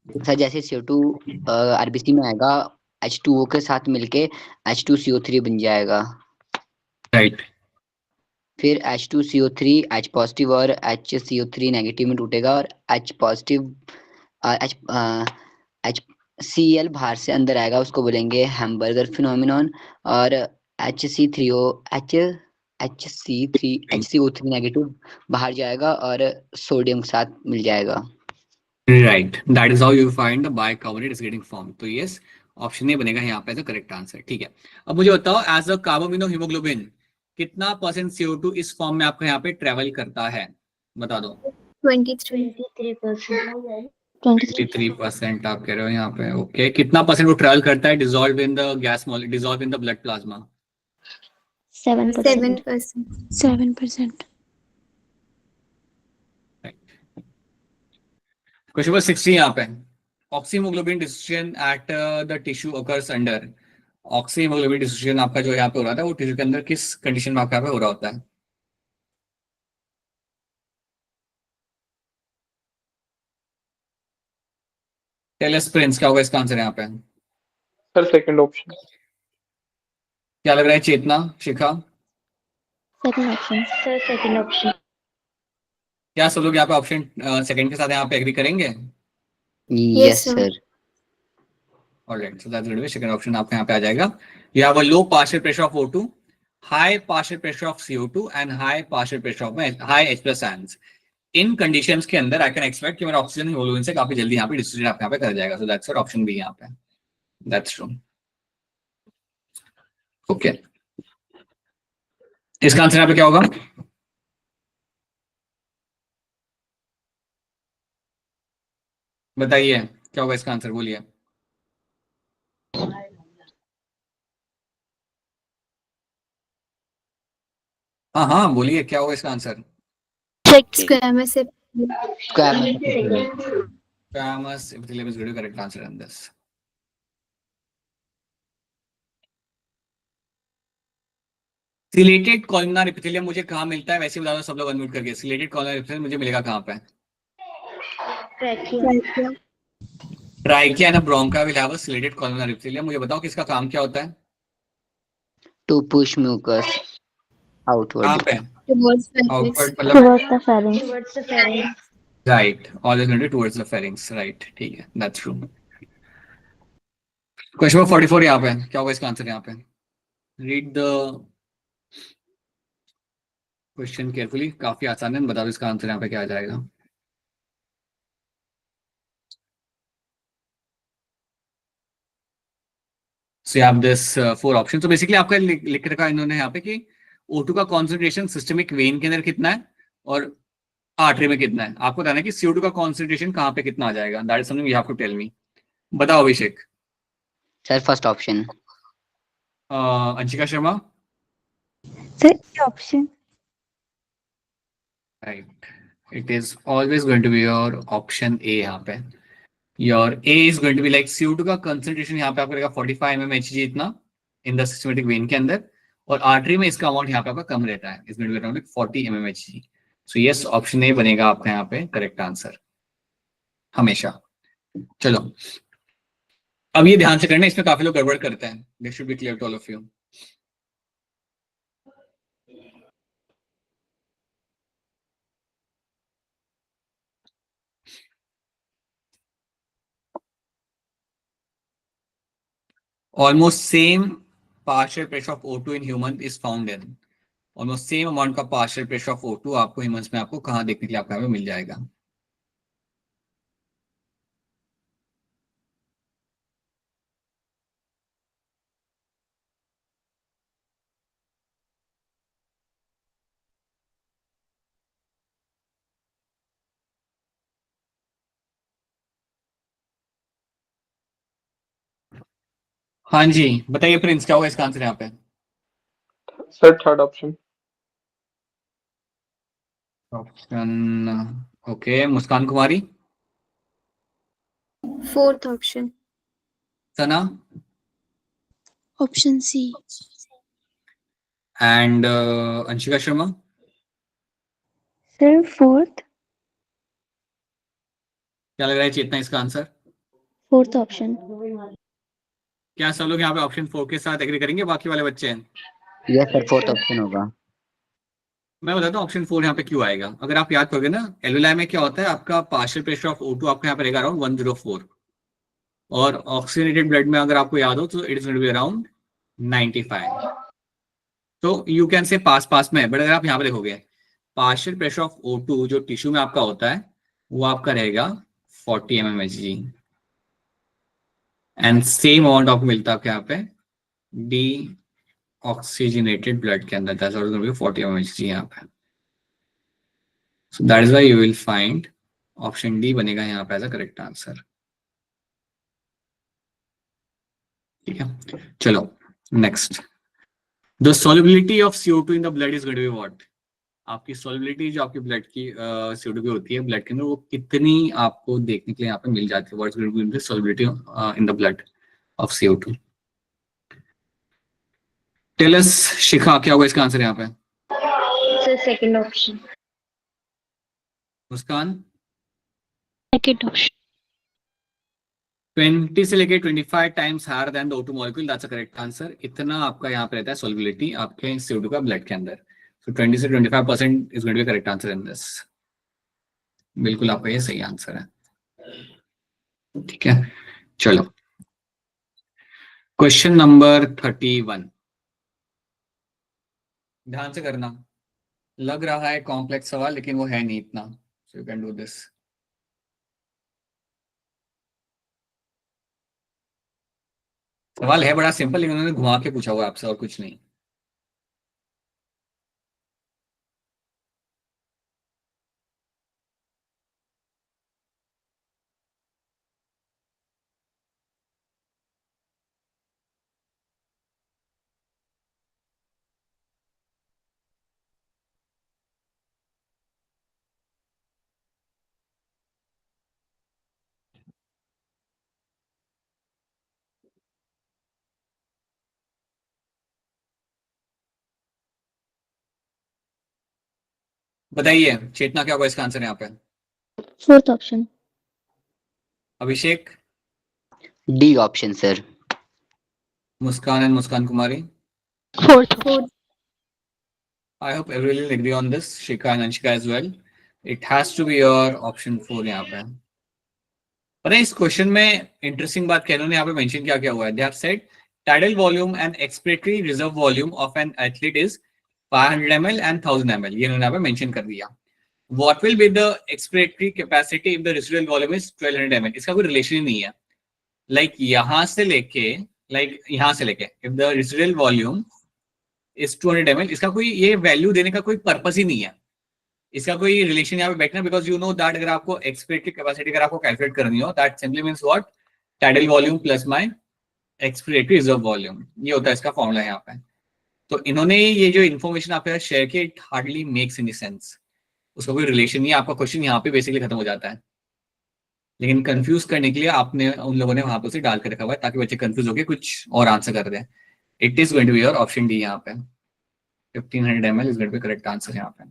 सर जैसे CO2 आरबीसी में आएगा H2O के साथ मिलके H2CO3 बन जाएगा. राइट. फिर H2CO3 H पॉजिटिव और HCO3 नेगेटिव में टूटेगा और H पॉजिटिव H Cl बाहर से अंदर आएगा, उसको बोलेंगे हैमबर्गर फिनोमिनॉन। और HCO3 नेगेटिव बाहर जाएगा और सोडियम के साथ मिल जाएगा। Right, that is how you find the bicarbonate is getting form. तो यस, ऑप्शन ए बनेगा यहाँ पे करेक्ट आंसर। ठीक है, अब मुझे बताओ एज अ कार्बोमिनो हीमोग्लोबिन कितना परसेंट CO2 इस फॉर्म में आपका यहाँ पे ट्रेवल करता है, बता दो। 23%. 23% आप कह रहे हो यहाँ पे। ओके, कितना परसेंट वो ट्रेवल करता है dissolve in the gas dissolve in the blood plasma? 7%. 7%. 7%. Question number 60 यहाँ पे, oxyhaemoglobin dissociation at the tissue occurs under. Oxyhaemoglobin dissociation आपका जो यहाँ पे हो रहा था वो टिश्यू के अंदर किस कंडीशन में आपका यहाँ पे हो रहा होता है? टेलस प्रिंस, क्या होगा इसका आंसर यहाँ पे? Sir second option. क्या लग रहा है चेतना, शिखा? Second option. Sir, second option. क्या सब लोग यहाँ पे ऑप्शन सेकंड के साथ यहाँ पे एग्री करेंगे? Yes sir. Sir. Alright, so that's going to be second option आपका यहाँ पे आ जाएगा। You have a low partial pressure of O2, high partial pressure of CO2 and high partial pressure of high H+ ions. इन कंडीशंस के अंदर आई कैन एक्सपेक्ट कि मेरा ऑक्सीजन हीमोग्लोबिन से काफी जल्दी यहाँ पे डिस्ट्रीब्यूट आपके यहाँ पे कर जाएगा। So that's your option B यहाँ पे। That's true. ओके, इसका आंसर यहाँ पे क्या होगा? बताइए क्या होगा इसका आंसर, बोलिए। हाँ हाँ बोलिए, क्या होगा इसका answer? Squamous Squamous epithelium is going to be correct answer in this. Chelated columnar epithelium मुझे कहाँ मिलता है, वैसे बता दो सब लोग अनम्यूट करके। सिलेटेड कॉलमनार एपिथेलियम मुझे मिलेगा कहाँ पे? trachea. Trachea and bronchi will have a ciliated columnar epithelium. मुझे बताओ किसका काम क्या होता है? टू पुश म्यूकस कहाँ आउटवर्ड। पे? Towards the outward pharynx. मतलब Towards the pharynx. Towards the pharynx. Right, always going towards the pharynx. Right, ठीक है, दैट्स ट्रू। क्वेश्चन नंबर 44 यहाँ पे, क्या होगा इसका आंसर यहाँ पे? रीड द क्वेश्चन केयरफुली, काफी आसान है, बताओ इसका आंसर यहाँ पे क्या आ जाएगा। So you have this 4 options. तो बेसिकली आपका लिख रखा है इन्होंने यहाँ पे कि O2 का कॉन्सेंट्रेशन सिस्टमिक वेन के अंदर कितना है और आर्टरी में कितना है। आपको बताना है कि CO2 का कॉन्सेंट्रेशन कहाँ पे कितना आ जाएगा। That is something you have to tell me. बताओ Abhishek. Sir first option. Anshika Sharma. Sir, option. Right, it is always going to be your option A. यहाँ पे your A is going to be like CO2 का कंसेंट्रेशन यहाँ पे आपको रहेगा 45 mmHg इतना इन द सिस्टमेटिक वेन के अंदर, और आर्टरी में इसका अमाउंट यहाँ पे आपका कम रहता है, is going to be around 40 mmHg। So yes, option A बनेगा आपका यहाँ पे करेक्ट आंसर हमेशा। चलो अब ये ध्यान से करना, इसमें काफी लोग गड़बड़ करते हैं। This should be clear to all of you. Almost same partial pressure of O2 in human is found in, almost same amount का partial pressure of O2 आपको ह्यूमंस में आपको कहाँ देखने के लिए आपको यहाँ पे मिल जाएगा? हाँ जी बताइए प्रिंस, क्या होगा इसका आंसर यहाँ पे? Sir third option. Option okay, Muskan Kumari. Fourth option. Sana Option C. And Anshika Sharma. Sir, fourth. क्या लग रहा है चेतना इसका आंसर? Fourth option. क्या सब लोग यहाँ पे ऑप्शन 4 के साथ एग्री करेंगे? बाकी वाले बच्चे हैं? यस सर, फोर्थ ऑप्शन होगा। मैं बताता हूँ ऑप्शन 4 यहाँ पे क्यों आएगा। अगर आप याद करोगे ना, एल्वेलाई में क्या होता है, आपका पार्शियल प्रेशर ऑफ O2 आपका यहाँ पे रहेगा अराउंड 104, और ऑक्सीजनेटेड ब्लड में अगर आपको याद हो तो it is going to be around 95. तो यू कैन से पास में है, बट अगर आप यहाँ पे देखोगे पार्शियल प्रेशर ऑफ O2 जो टिश्यू में आपका होता है वो आपका रहेगा 40 mmHg एंड सेम अमाउंट आपको मिलता है यहाँ पे डी ऑक्सीजनेटेड ब्लड के अंदर, that's what is going to be 40 mmHg यहाँ पे. So that is why you will find option D बनेगा यहाँ पे एज अ करेक्ट आंसर. ठीक है, चलो next. The solubility of CO2 in the blood is going to be what. आपकी सॉल्युबिलिटी जो आपकी ब्लड की CO2 की होती है ब्लड के अंदर वो कितनी आपको देखने के लिए यहाँ पे मिल जाती है. What is going to be the solubility in the blood of CO2. Tell us Shikha, क्या होगा इसका आंसर यहाँ पे? Sir second option. Muskan? Second option. 20 से लेके 25 times higher than the O2 molecule, that's a correct answer. इतना आपका यहाँ पे रहता है सॉल्युबिलिटी आपके CO2 का ब्लड के अंदर. सो 20 से 25% is going to be correct answer in this. बिल्कुल आपका ये सही आंसर है. ठीक है, चलो क्वेश्चन नंबर 31. ध्यान से करना, लग रहा है कॉम्प्लेक्स सवाल लेकिन वो है नहीं इतना. So you can do this. सवाल है बड़ा सिंपल लेकिन उन्होंने घुमा के पूछा हुआ है आपसे और कुछ नहीं. बताइए चेतना, क्या होगा इसका आंसर यहाँ पे? Fourth option. Abhishek? D option sir. Muskan and Muskan Kumari? Fourth. I hope everyone will agree on this. Shika and Anshika as well. It has to be your option 4 यहाँ पे. पता है इस क्वेश्चन में इंटरेस्टिंग बात कहने ने यहाँ पे मेंशन क्या हुआ है. They have said tidal volume and expiratory reserve volume of an athlete is 500 ml and 1000 ml. ये इन्होंने यहाँ पे मेंशन कर दिया. What will be the expiratory capacity if the residual volume is 1200 ml? इसका कोई रिलेशन ही नहीं है. लाइक यहाँ से लेके if the residual volume is 200 ml, इसका कोई ये वैल्यू देने का कोई पर्पस ही नहीं है. इसका कोई रिलेशन यहाँ पे बैठना, बिकॉज यू नो दैट अगर आपको एक्सपिरेटरी कैपेसिटी अगर आपको कैलकुलेट करनी हो that simply means what, tidal volume plus my expiratory reserve volume. ये होता है इसका फॉर्मूला यहाँ पे. तो इन्होंने ये जो इन्फॉर्मेशन आपके साथ शेयर किया it hardly makes any sense. उसका कोई रिलेशन नहीं है. आपका क्वेश्चन यहाँ पे बेसिकली खत्म हो जाता है. लेकिन कंफ्यूज करने के लिए आपने उन लोगों ने वहां पर उसे डाल कर रखा हुआ है ताकि बच्चे कंफ्यूज होकर कुछ और आंसर कर दें. It is going to be your option D. यहाँ पे 1500 ml is going to be correct answer यहाँ पे.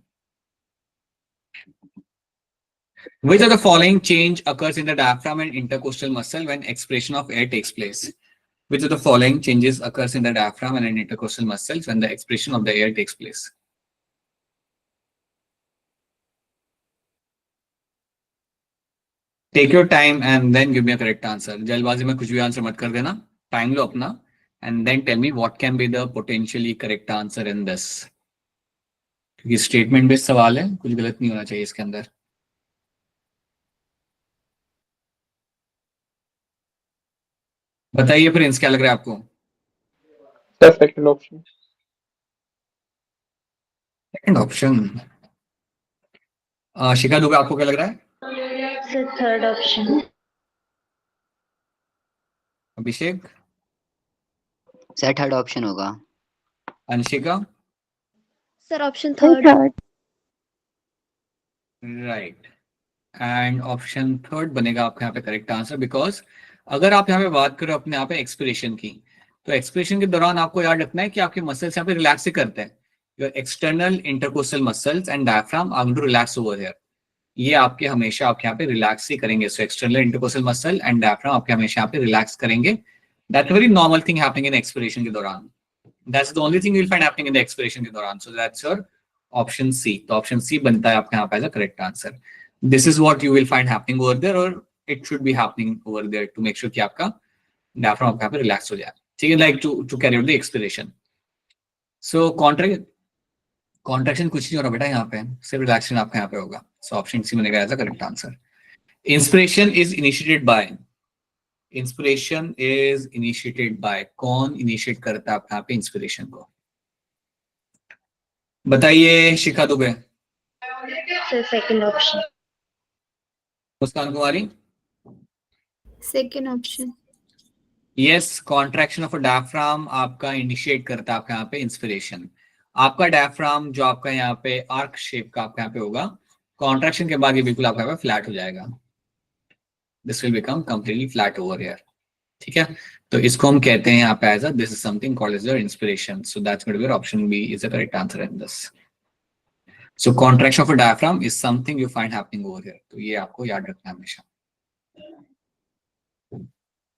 Which of the following change occurs in the diaphragm and intercostal muscle when expiration of air takes place? Which of the following changes occurs in the diaphragm and intercostal muscles when the expiration of the air takes place? Take your time and then give me a correct answer. जल्दबाजी में कुछ भी आंसर मत कर देना. टाइम लो अपना and then tell me what can be the potentially correct answer in this. क्योंकि स्टेटमेंट बेस्ड सवाल है, कुछ गलत नहीं होना चाहिए इसके अंदर. बताइए प्रिंस, क्या लग रहा है आपको? Sir second option. Second option. Shikha Dubey, आपको क्या लग रहा है? Sir third option. Abhishek? Sir third option होगा. Anshika? Sir option third. Right. And option third बनेगा आपका यहाँ पे करेक्ट आंसर. बिकॉज अगर आप यहाँ पे बात करो अपने यहाँ पे एक्सपिरेशन की, तो एक्सपिरेशन के दौरान आपको याद रखना है कि आपके मसल्स यहाँ पे रिलैक्स ही करते हैं. Your external intercostal muscles and diaphragm are going to relax over here. ये आपके हमेशा आपके यहाँ पे रिलैक्स ही करेंगे. So external intercostal muscle and diaphragm आपके हमेशा यहाँ पे रिलैक्स करेंगे. That's very normal thing happening in expiration के दौरान. That's the only thing you will find happening in the expiration के दौरान. So that's your option C. तो ऑप्शन सी बनता है आपके यहाँ पे as a correct answer. This is what you will find happening over there. और it should be happening over there to make sure कि आपका डायफ्राम आपका यहाँ पे रिलैक्स हो जाए, ठीक है, like to carry out the expiration. So contraction कुछ नहीं हो रहा बेटा यहाँ पे, सिर्फ रिलैक्सेशन आपका यहाँ पे होगा. सो ऑप्शन सी बनेगा as a correct answer. Inspiration is initiated by, inspiration is initiated by, कौन इनिशिएट करता है आप यहाँ पे इंस्पिरेशन को, बताइए Shikha Dubey. Sir, second option. Muskan Kumari. Second option. Yes, contraction of a diaphragm आपका इनिशिएट करता है आपका यहाँ पे इंस्पिरेशन. आपका डायफ्राम जो आपका यहाँ पे आर्क शेप का आपका यहाँ पे होगा, कॉन्ट्रैक्शन के बाद ये बिल्कुल आपका यहाँ पे फ्लैट हो जाएगा. This will become completely flat over here, ठीक है. तो इसको हम कहते हैं यहाँ पे as a, this is something called as your inspiration. So that's going to be option B is the correct answer in this. So contraction of a diaphragm is something you find happening over here. तो ये आपको याद रखना है हमेशा.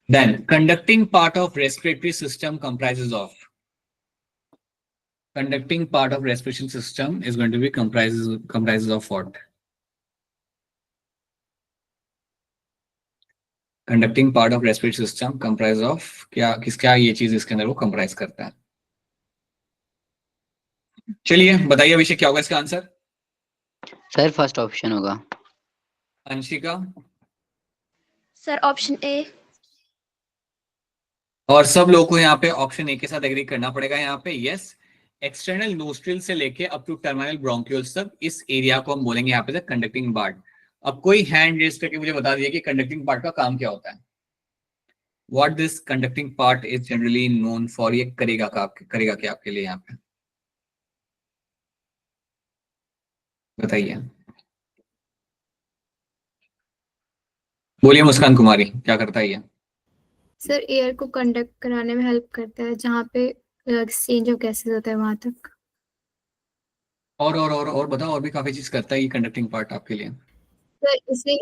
Then conducting part of respiratory system comprises of, conducting part of respiration system is going to be comprises of what? Conducting part of respiratory system comprises of क्या, किसका ये चीज इसके अंदर वो कंप्राइज करता है. चलिए बताइए अभिषेक क्या होगा इसका आंसर. सर फर्स्ट ऑप्शन होगा. अंशिका. Sir, option A. और सब लोगों को यहाँ पे ऑप्शन ए के साथ एग्री करना पड़ेगा यहाँ पे. यस, एक्सटर्नल नोस्ट्रिल से लेके अप टू टर्मिनल ब्रोंक्यूल्स तक इस एरिया को हम बोलेंगे यहाँ पे कंडक्टिंग पार्ट. अब कोई हैंड रेज करके मुझे बता दिए कि कंडक्टिंग पार्ट का काम क्या होता है. What this conducting part is generally known for, ये करेगा क्या आपके लिए यहाँ पे, बताइए. बोलिए मुस्कान कुमारी, क्या करता है ये. सर एयर को कंडक्ट कराने में हेल्प करता है, जहाँ पे एक्सचेंज ऑफ गैसेस होता है वहां तक. और बताओ, और भी काफी चीज करता है ये कंडक्टिंग पार्ट आपके लिए. सर इसे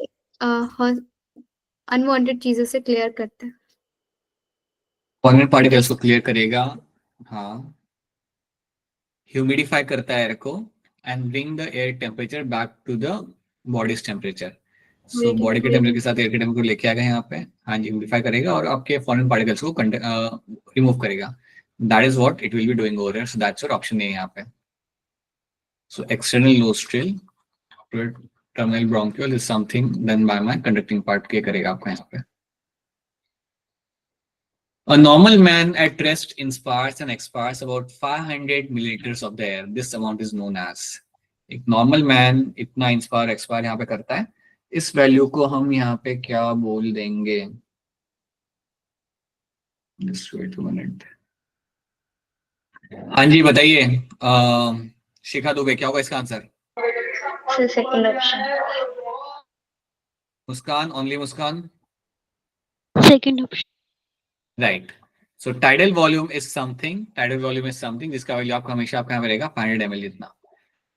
अनवांटेड चीजों से क्लियर करता है. फॉरेन पार्टिकल्स को क्लियर करेगा, हाँ. ह्यूमिडिफाई करता है एयर को and bring the air temperature back to the body's temperature. So body के टेम्परेचर के साथ एयर के टेम्परेचर को लेके आएगा यहाँ पे. हाँ जी, ह्यूमिडिफाई करेगा और आपके फॉरेन पार्टिकल्स को रिमूव करेगा. That is what it will be doing over here. So that's your option A यहाँ पे. So external nostril terminal bronchiole is something done by my conducting part के करेगा आपका यहाँ पे. A normal man at rest inspires and expires about 500 milliliters of the air. This amount is known as. एक normal man इतना inspire expire यहाँ पे करता है. इस वैल्यू को हम यहाँ पे क्या बोल देंगे? Just wait a minute. हाँ जी बताइए. शिखा दुबे, क्या होगा इसका answer. Sir, second option. Muskan, only Muskan. Second option. Right. So tidal volume is something जिसका वैल्यू आपका हमेशा आपका यहाँ पे रहेगा 500 ml जितना.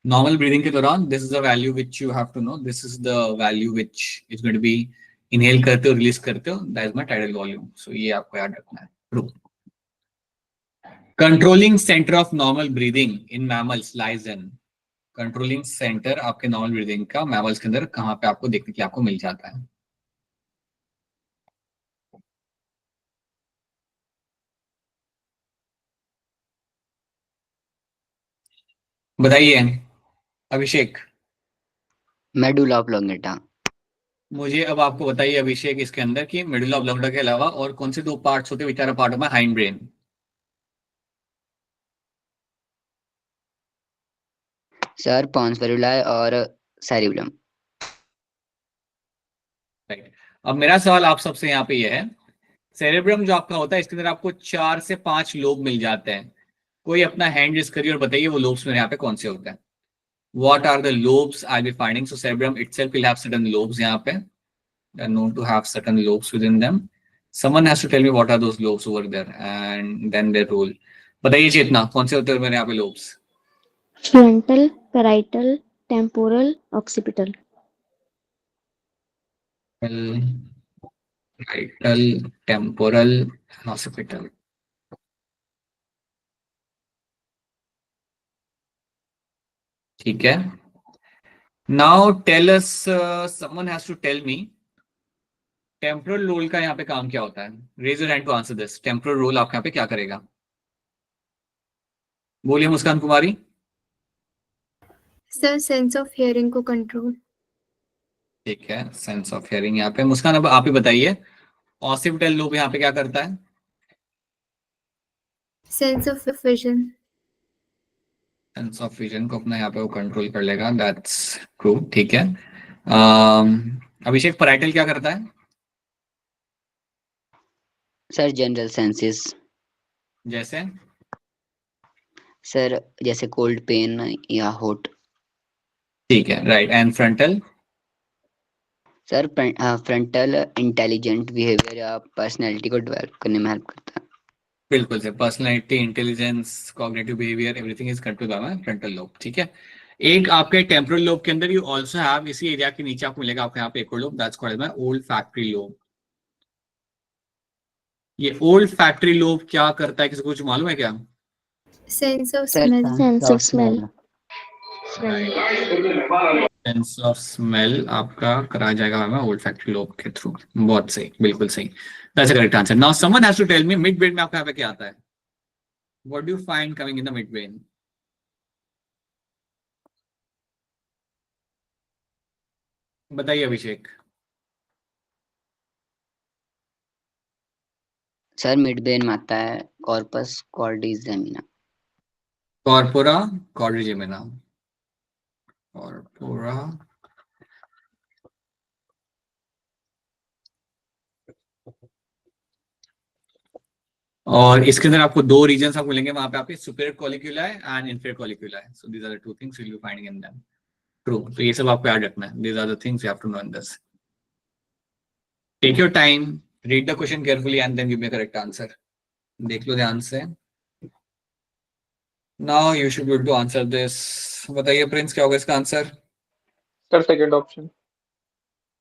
नॉर्मल ब्रीदिंग के दौरान this is the value which you have to know. This is the value which is going to be inhale करते हो रिलीज करते हो. That is my tidal volume. So ये आपको याद रखना है. True. Controlling center of normal breathing in mammals lies in. Controlling center आपके नॉर्मल ब्रीदिंग का मैमल्स के अंदर कहाँ पे आपको देखने के लिए आपको मिल जाता है. बताइए अभिषेक. Medulla oblongata. मुझे अब आपको बताइए अभिषेक इसके अंदर कि मेडुला ऑब्लोंगेटा के अलावा और कौन से दो पार्ट्स होते हैं which are a part of my hind brain. Sir pons varolii और सेरिबेलम. राइट. अब मेरा सवाल आप सबसे यहाँ पे ये है, सेरेब्रम जो आपका होता है इसके अंदर आपको 4 से 5 लोब मिल जाते हैं. कोई अपना हैंड रेज करिए और बताइए वो लोब्स मेरे यहाँ पे कौन से होते हैं. What are the lobes I'll be finding? So cerebrum itself will have certain lobes यहाँ पे. They are known to have certain lobes within them. Someone has to tell me what are those lobes over there and then their role. बताइए चेतना, कौन से होते हैं मेरे यहाँ पे lobes? Frontal, parietal, temporal, occipital. Parietal, temporal, and occipital. ठीक है. Now tell us, someone has to tell me temporal lobe का यहाँ पे काम क्या होता है? Raise your hand to answer this. Temporal lobe आपके यहाँ पे क्या करेगा? बोलिए Muskan Kumari. Sir sense of hearing को कंट्रोल। ठीक है, सेंस ऑफ हियरिंग यहाँ पे। मुस्कान अब आप ही बताइए, ऑसिपिटल लोब यहाँ पे क्या करता है? Sense of vision. Sense of vision को अपना यहाँ पे वो कंट्रोल कर लेगा, दैट्स ट्रू। ठीक है, अभिषेक पैराइटल क्या करता है? Sir general senses. जैसे सर जैसे कोल्ड पेन या हॉट। ठीक है, right. And frontal? Sir frontal intelligent behaviour या पर्सनैलिटी को डेवलप करने में हेल्प करता है। बिल्कुल से, personality, intelligence, cognitive behaviour, everything is controlled by frontal lobe. ठीक है, एक आपके टेम्पोरल लोब के अंदर यू आल्सो हैव, इसी एरिया के नीचे आपको मिलेगा आपको यहाँ पे एक और lobe, that's called by old factory lobe. ये ओल्ड फैक्ट्री लोब क्या करता है, किसी को कुछ मालूम है क्या? Sense of sir smell. Sense of smell. Sense of smell आपका कराया जाएगा हमें ओल्ड फैक्ट्री लोब के थ्रू। बहुत सही, बिल्कुल सही, that's a correct answer. Now someone has to tell me mid brain में आपका यहाँ पे क्या आता है? What do you find coming in the mid brain? बताइए अभिषेक। सर मिड ब्रेन में आता है कॉर्पस कॉर्डिसेमिना। कॉर्पोरा कॉर्डिजेमिना। कॉर्पोरा और इसके अंदर आपको दो रीजन्स आपको मिलेंगे वहां पे, आपके superior colliculi and inferior colliculi. So these are the two things you will finding in them. True, तो ये सब आपको याद रखना है। These are the things you have to know in this. Take your time, read the question carefully and then give me correct answer. देख लो ध्यान से। Now you should be able to answer this. बताइए प्रिंस, क्या होगा इसका answer? Sir, second option.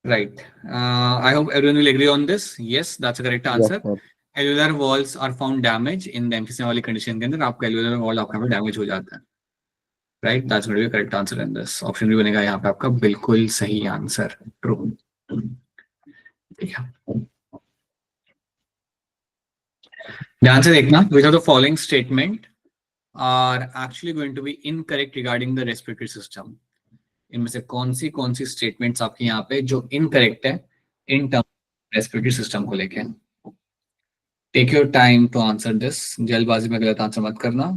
Right. I hope everyone will agree on this. Yes, that's a correct answer. Yes, sir. Alveolar walls are found damaged in the emphysema वाली condition के अंदर आपका alveolar wall आपका डैमेज हो जाता है। Right, that's going to be a correct answer in this. Option भी बनेगा यहाँ पे आपका बिल्कुल सही आंसर। True. ध्यान से देखना, which of the following statement are actually going to be incorrect regarding the respiratory system? इनमें से कौन सी स्टेटमेंट्स आपके यहाँ पे जो इनकरेक्ट है इन टर्म रेस्पिरेटरी सिस्टम को लेके? Take your time to answer this. जल्दबाजी में गलत आंसर मत करना,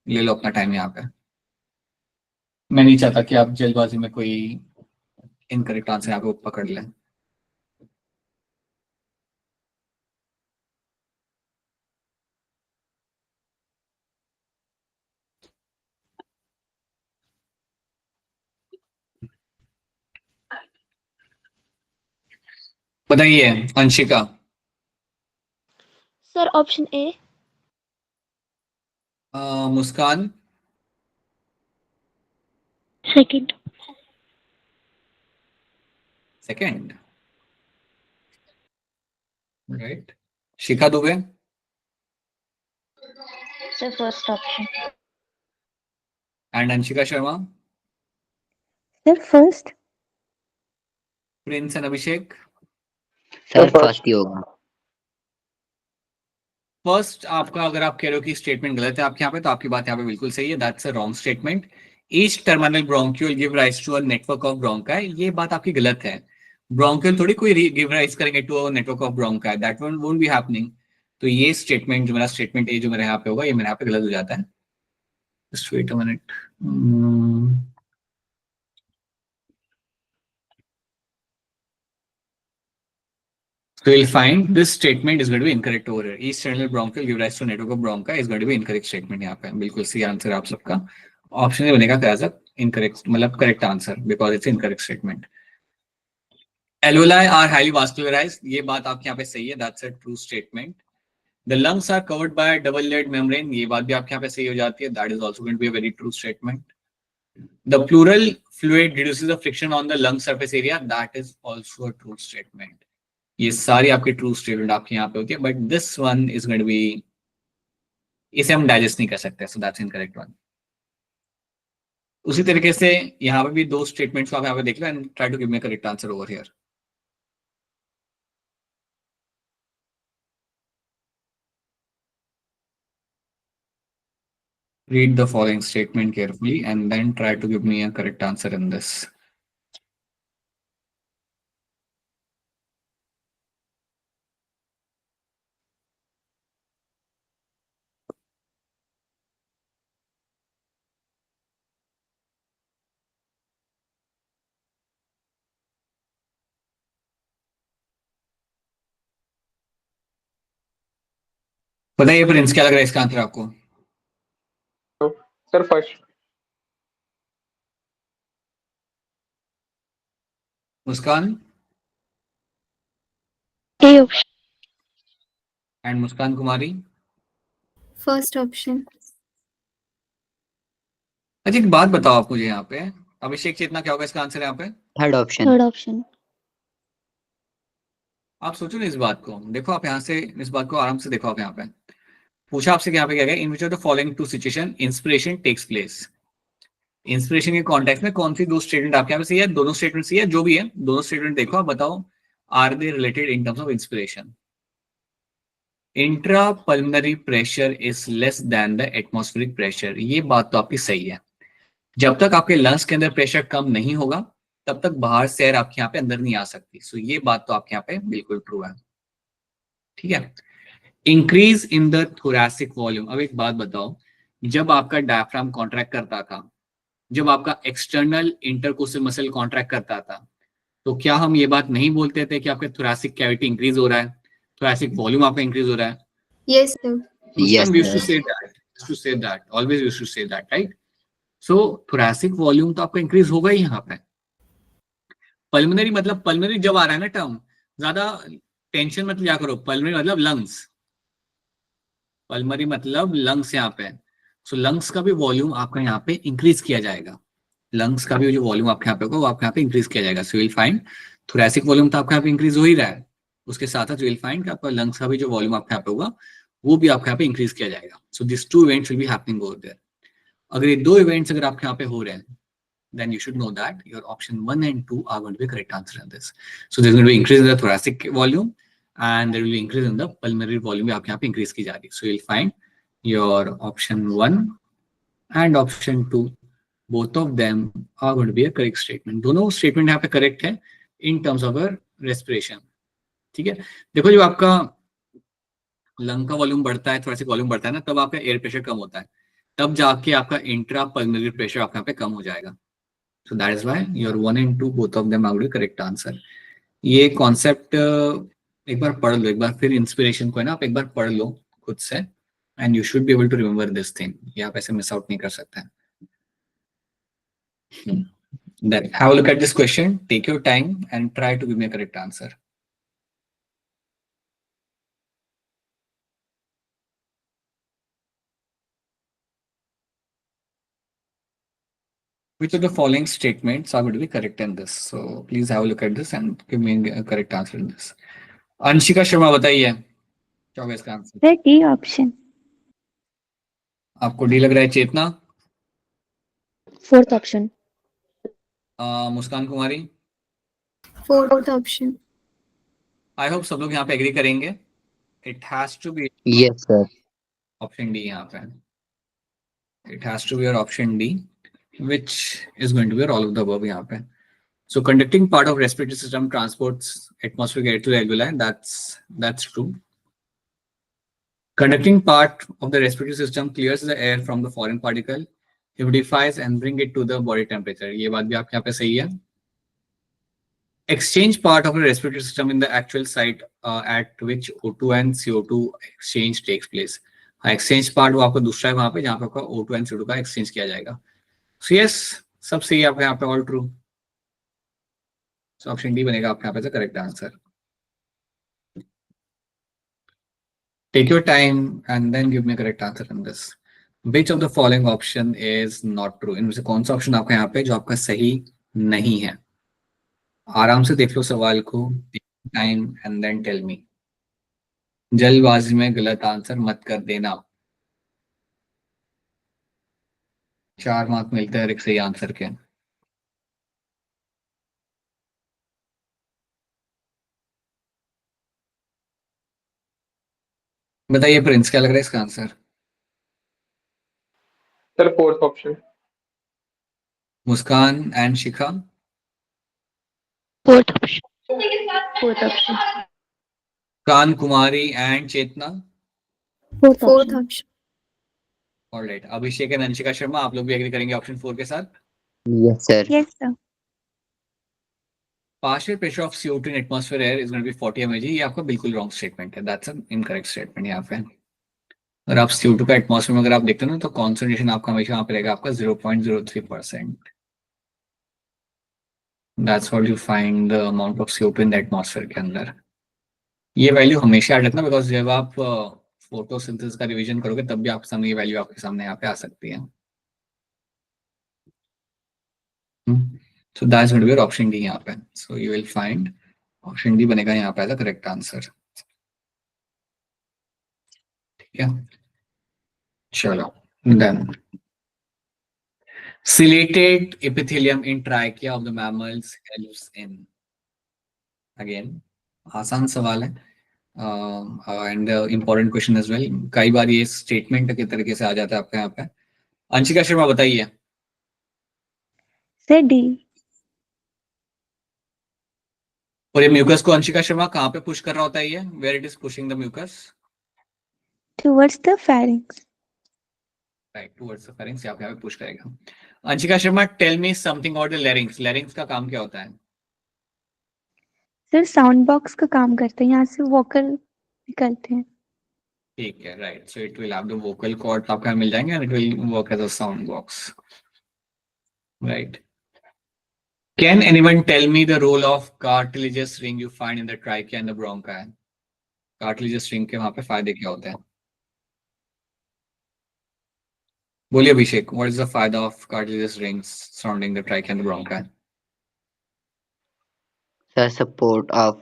ले लो अपना टाइम यहाँ पे। मैं नहीं चाहता कि आप जल्दबाजी में कोई इनकरेक्ट आंसर यहाँ पे पकड़ लें। बताइए Anshika. Sir, option A. Muskan? Second. Second, right. Shikha Dubey? Sir, first option. And Anshika Sharma? Sir, first. Prince and Abhishek? Sir Sir, first. First ही होगा। फर्स्ट आपका, अगर आप कह रहे हो कि स्टेटमेंट गलत है आपके यहाँ पे, तो आपकी बात यहाँ पे बिल्कुल सही है, that's a wrong statement. Each terminal bronchiole give rise to a network of bronchi, ये बात आपकी गलत है। ब्रोंक्यूल थोड़ी कोई गिव राइज करेंगे to a network of bronchi, that one won't be happening. तो ये स्टेटमेंट जो मेरा स्टेटमेंट ए जो मेरे यहाँ पे होगा, ये मेरे यहाँ पे गलत हो जाता है। Just wait a minute. So you'll find this statement is going to be incorrect over here. Each terminal bronchial give rise to network of bronchi is going to be incorrect statement यहाँ पे। बिल्कुल सही आंसर आप सबका। ऑप्शन ए बनेगा क्या सर? इनकरेक्ट, मतलब correct answer, because it's incorrect statement. Alveoli are highly vascularized, ये बात आपके यहाँ पे सही है, that's a true statement. The lungs are covered by a double-layered membrane, ये बात भी आपके यहाँ पे सही हो जाती है, that is also going to be a very true statement. The pleural fluid reduces the friction on the lung surface area, that is also a true statement. ये सारी आपकी ट्रू स्टेटमेंट आपके यहाँ पे होती है, but this one is going to be, इसे हम डाइजेस्ट नहीं कर सकते, सो दैट्स इनकरेक्ट वन। उसी तरीके से यहाँ पे भी दो स्टेटमेंट्स को आप यहाँ पे देख लो and try to give me correct answer over here. Read the following statement carefully and then try to give me a correct answer in this. बताइए प्रिंस, क्या लग रहा है इसका आंसर आपको? Sir, first. Muskan A option. And Muskan Kumari. First option. अच्छा एक बात बताओ आप मुझे यहाँ पे, अभिषेक चेतना क्या होगा इसका आंसर यहाँ पे? Third option. Third option. आप सोचो ना इस बात को, देखो आप यहाँ से इस बात को आराम से देखो। आप यहाँ पे पूछा आपसे यहाँ पे क्या गया, in which of the following two situation inspiration takes place. Inspiration के कॉन्टेक्स्ट में कौन सी दो स्टेटमेंट आपके यहाँ पे सही है? दोनों स्टेटमेंट सही है, जो भी है दोनों स्टेटमेंट देखो, आप बताओ are they related in terms of inspiration. Intrapulmonary pressure is less than the atmospheric pressure, ये बात तो आपकी सही है। जब तक आपके लंग्स के अंदर प्रेशर कम नहीं होगा तब तक बाहर से एयर आपके यहाँ पे अंदर नहीं आ सकती। सो ये बात तो आपके यहाँ पे बिल्कुल ट्रू है, ठीक है। Increase in the thoracic volume. अब एक बात बताओ, जब आपका डायफ्राम कॉन्ट्रैक्ट करता था, जब आपका एक्सटर्नल इंटरकोस्टल मसल कॉन्ट्रैक्ट करता था, तो क्या हम ये बात नहीं बोलते थे कि आपका थोरैसिक कैविटी इंक्रीज हो रहा है, थोरैसिक वॉल्यूम आपका इंक्रीज हो रहा है? Yes sir. Yes, We used to sir. say that, always used to say that, right? So thoracic volume तो आपका इंक्रीज होगा ही यहाँ पे। पल्मोनरी मतलब, पल्मोनरी जब आ रहा है ना टर्म, ज्यादा टेंशन मत लिया करो। पल्मोनरी मतलब लंग्स, पल्मोनरी मतलब लंग्स यहाँ पे। सो लंग्स का भी वॉल्यूम आपका यहाँ पे इंक्रीज किया जाएगा। लंग्स का भी जो वॉल्यूम आपके यहाँ पे होगा वो आपके यहाँ पे इंक्रीज किया जाएगा। So will find thoracic volume तो आपके यहाँ पे इंक्रीज हो ही रहा है, उसके साथ साथ विल फाइंड कि आपका लंग्स का भी जो वॉल्यूम आपके यहाँ पे होगा वो भी आपके यहाँ पे इंक्रीज किया जाएगा। So this two events will be happening over there. अगर ये दो इवेंट्स अगर आपके यहाँ पे हो रहे हैं, then you should know that your option 1 and 2 are going to be correct answer in this. So there's going to be increase in the thoracic volume and there will be increase in the pulmonary volume भी आपके यहाँ पे increase की जा रही है। So you'll find your option 1 and option 2, both of them are going to be a correct statement. दोनों statement यहाँ पे correct है in terms of our respiration, ठीक है। देखो जब आपका लंग का वॉल्यूम बढ़ता है, thoracic वॉल्यूम बढ़ता है ना, तब आपका एयर प्रेशर कम होता है, तब जाके आपका इंट्रा पल्मोनरी प्रेशर आपके यहाँ पे कम हो जाएगा। So that is why your 1 and 2 both of them are the correct answer. ये कॉन्सेप्ट एक बार पढ़ लो, एक बार फिर इंस्पिरेशन को है ना आप एक बार पढ़ लो खुद से, and you should be able to remember this thing. ये आप ऐसे मिस आउट नहीं कर सकते हैं। Then have a look at this question, take your time and try to give me a correct answer. Which of the following statements are going to be correct in this? So please have a look at this and give me a correct answer in this. Anshika Sharma बताइए क्या होगा इसका आंसर? Sir, D option. आपको डी लग रहा है Chetna? Fourth option. Muskan Kumari? Fourth option. I hope सब लोग यहाँ पे एग्री करेंगे। It has to be Yes, sir. Option D यहाँ पे। It has to be your option D which is going to be all of the above यहाँ पे। So conducting part of respiratory system transports atmospheric air to the alveoli, that's true. Conducting part of the respiratory system clears the air from the foreign particle, humidifies and bring it to the body temperature, ये बात भी आपके यहाँ पे सही है। Exchange part of the respiratory system in the actual site at which O2 and CO2 exchange takes place. हाँ, exchange part वो आपका दूसरा है वहाँ पे जहाँ पे आपका O2 and CO2 का exchange किया जाएगा। So yes, सब सही है आपके यहाँ पे, all true. So option D बनेगा आपके यहाँ पे correct answer. Take your time and then give me a correct answer in this. Which of the following option is not true? इनमें से कौन सा ऑप्शन आपका यहाँ पे जो आपका सही नहीं है? आराम से देख लो सवाल को, time and then tell me. जल्दबाजी में गलत आंसर मत कर देना। 4 मार्क मिलते हैं हर एक सही आंसर के। बताइए प्रिंस, क्या लग रहा है इसका answer? Sir, fourth option. Muskan and Shikha. Fourth option. Fourth option. Kan, Kumari and Chetna. Fourth fourth option. Option. Alright, Abhishek and Anshika Sharma, आप लोग भी एग्री करेंगे ऑप्शन 4 के साथ? Yes, sir. Yes, sir. Partial pressure of CO2 in atmosphere air is going to be 40 mg. ये आपका बिल्कुल रॉन्ग स्टेटमेंट है, दैट्स एन इनकरेक्ट स्टेटमेंट यहाँ पे। अगर आप CO2 का एटमॉस्फेयर में अगर आप देखते हो ना तो कॉन्सेंट्रेशन आपका हमेशा वहाँ पे रहेगा आपका 0.03%। That's what you find the amount of CO2 in the atmosphere के अंदर। ये वैल्यू हमेशा याद रखना, बिकॉज जब आप फोटोसिंथेसिस का रिवीजन करोगे तब भी आपके सामने ये वैल्यू आपके सामने यहाँ पे आ सकती है। So that's going to be your option D यहाँ पे। So you will find option D बनेगा यहाँ पे एज द करेक्ट आंसर। ठीक है, चलो then ciliated epithelium in trachea of the mammals helps in, again आसान सवाल है and important question as well. कई बार ये स्टेटमेंट के तरीके से आ जाता है आपके यहाँ पे। अंशिका शर्मा बताइए। Sir, D. और ये म्यूकस को अंशिका शर्मा कहाँ पे पुश कर रहा होता है ये? Where it is pushing the mucus? Towards the pharynx. Right, towards the pharynx, यहाँ पे पुश करेगा। Anshika Sharma, tell me something about the larynx. Larynx का काम क्या होता है? Sir, sound box का काम करते हैं, यहाँ से vocal निकलते हैं। ठीक है, right. So it will have the vocal cord आपका मिल जाएंगे and it will work as a sound box, right. Can anyone tell me the role of cartilaginous ring you find in the trachea and the bronchi? Cartilaginous ring के वहां पे फायदे क्या होते हैं? बोलिए अभिषेक, what is the फायदा of cartilaginous rings surrounding the trachea and the bronchi? Sir, support of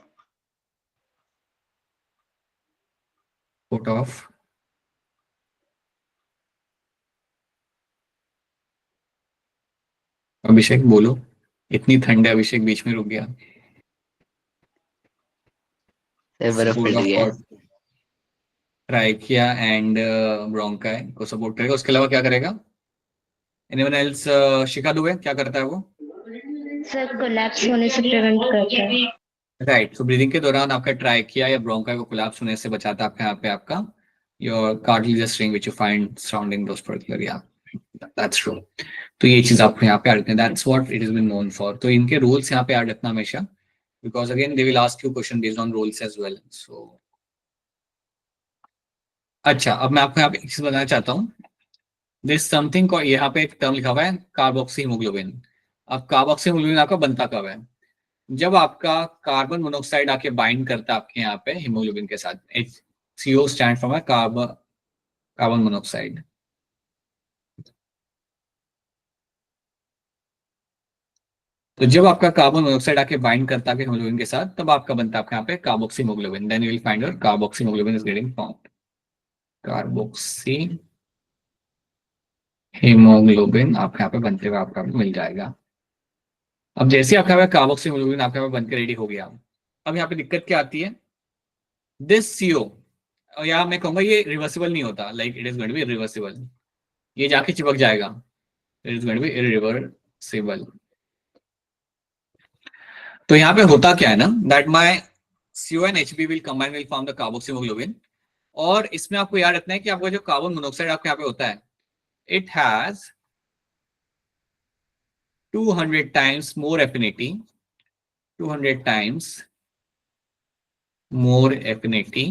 अभिषेक बोलो, इतनी ठंड है। अभिषेक बीच में रुक गया। sir, बर्फ पड़ रही है। ट्राइकिया एंड ब्रोंकाई को सपोर्ट करेगा। उसके अलावा क्या करेगा? Anyone else? शिखा दुबे क्या करता है वो? सर, कोलैप्स होने से प्रिवेंट करता है। राइट, तो ब्रीदिंग के दौरान आपका ट्राइकिया या ब्रोंकाई को कोलैप्स होने से बचाता है आपके यहाँ पे आपका your cartilaginous ring which you find surrounding those particular area. That's true. तो ये चीज आपको यहाँ पे याद रखना है, that's what it is been known for. तो इनके रूल्स यहाँ पे याद रखना हमेशा, because again they will ask you question based on rules as well. So अच्छा, अब मैं आपको यहाँ पे एक चीज बताना चाहता हूँ। दिस समथिंग को यहाँ पे एक टर्म लिखा हुआ है कार्बोक्सी हीमोग्लोबिन। अब कार्बोक्सी हीमोग्लोबिन आपका बनता कब है? जब आपका कार्बन मोनोऑक्साइड आके बाइंड करता है आपके यहाँ पे हीमोग्लोबिन के साथ। CO stand for carbon monoxide. तो जब आपका कार्बन मोनोऑक्साइड आके बाइंड करता है हीमोग्लोबिन के साथ, तब आपका बनता है आपके यहाँ पे carboxyhaemoglobin. Then you will find your carboxyhaemoglobin is getting formed. Carboxyhaemoglobin आपके यहाँ पे बनते हुए आपका मिल जाएगा। अब जैसे आपके यहाँ पे कार्बोक्सी हीमोग्लोबिन आपके यहाँ पे बनकर रेडी हो गया, अब यहाँ पे दिक्कत क्या आती है? दिस CO, या मैं कहूंगा ये रिवर्सिबल नहीं होता, like it is going to be reversible. ये जाके चिपक जाएगा, it is going to be irreversible. तो यहाँ पे होता क्या है ना, that my CO and HB will combine will form the carboxyhemoglobin। और इसमें आपको याद रखना है कि आपका जो कार्बन मोनोऑक्साइड आपके यहाँ पे होता है, it has 200 times more affinity, 200 times more affinity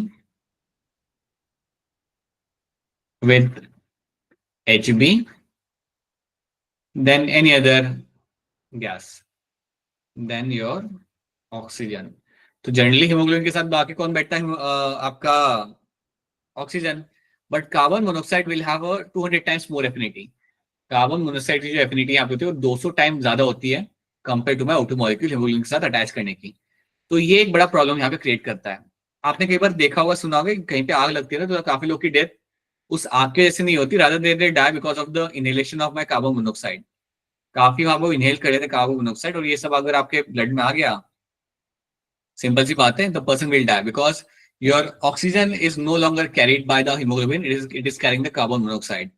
with HB than any other gas, than your oxygen। तो जनरली हीमोग्लोबिन के साथ बाकी कौन बैठता है? आपका oxygen. But carbon monoxide will have 200 times more affinity. Carbon monoxide की जो एफिनिटी यहाँ पे होती है वो 200 टाइम ज्यादा होती है compare to my O2 molecule haemoglobin के साथ अटैच करने की। तो ये एक बड़ा प्रॉब्लम यहाँ पे क्रिएट करता है। आपने कई बार देखा होगा, सुना होगा, कहीं पे आग लगती है ना तो काफी लोग की डेथ उस आग के जैसे नहीं होती, rather they die because of the inhalation of my carbon monoxide. काफी वहां वो इनहेल कर लेते कार्बन मोनोऑक्साइड, और ये सब अगर आपके ब्लड में आ गया, सिंपल सी बात है, the person will die because your oxygen is no longer carried by the haemoglobin, it is carrying the carbon monoxide.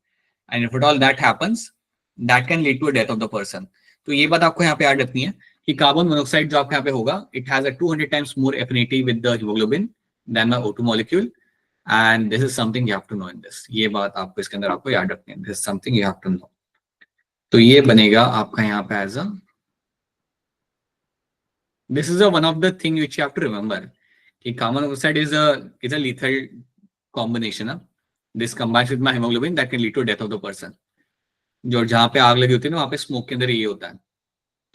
And if at all that happens that can lead to a death of the person. तो ये बात आपको यहाँ पे याद रखनी है कि कार्बन मोनोऑक्साइड जो आपके यहाँ पे होगा, it has a 200 times more affinity with the haemoglobin than the O2 molecule, and this is something you have to know in this. ये बात आपको इसके अंदर आपको याद रखनी है, this is something you have to know. तो ये बनेगा आपका यहाँ पे as a, this is one of the thing which you have to remember कि carbon monoxide is a lethal combination. This combines with my hemoglobin that can lead to death of the person. जो जहाँ पे आग लगी होती है ना, वहाँ पे स्मोक के अंदर ये होता है।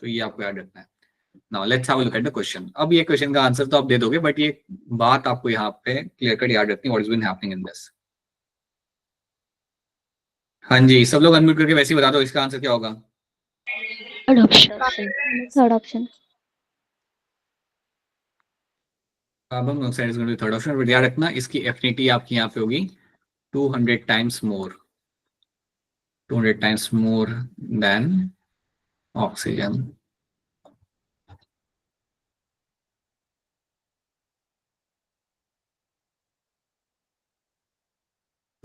तो ये आपको याद रखना है। Now let's have a look at the question. अब ये क्वेश्चन का आंसर तो आप दे दोगे, बट ये बात आपको यहाँ पे क्लियर कट याद रखनी है, what has been happening in this. हाँ जी, सब लोग अनम्यूट करके वैसे ही बता दो इसका आंसर क्या होगा। Third option. Carbon monoxide is going to be third option, but याद रखना इसकी एफिनिटी आपकी यहाँ पे होगी 200 times more, 200 times more than oxygen.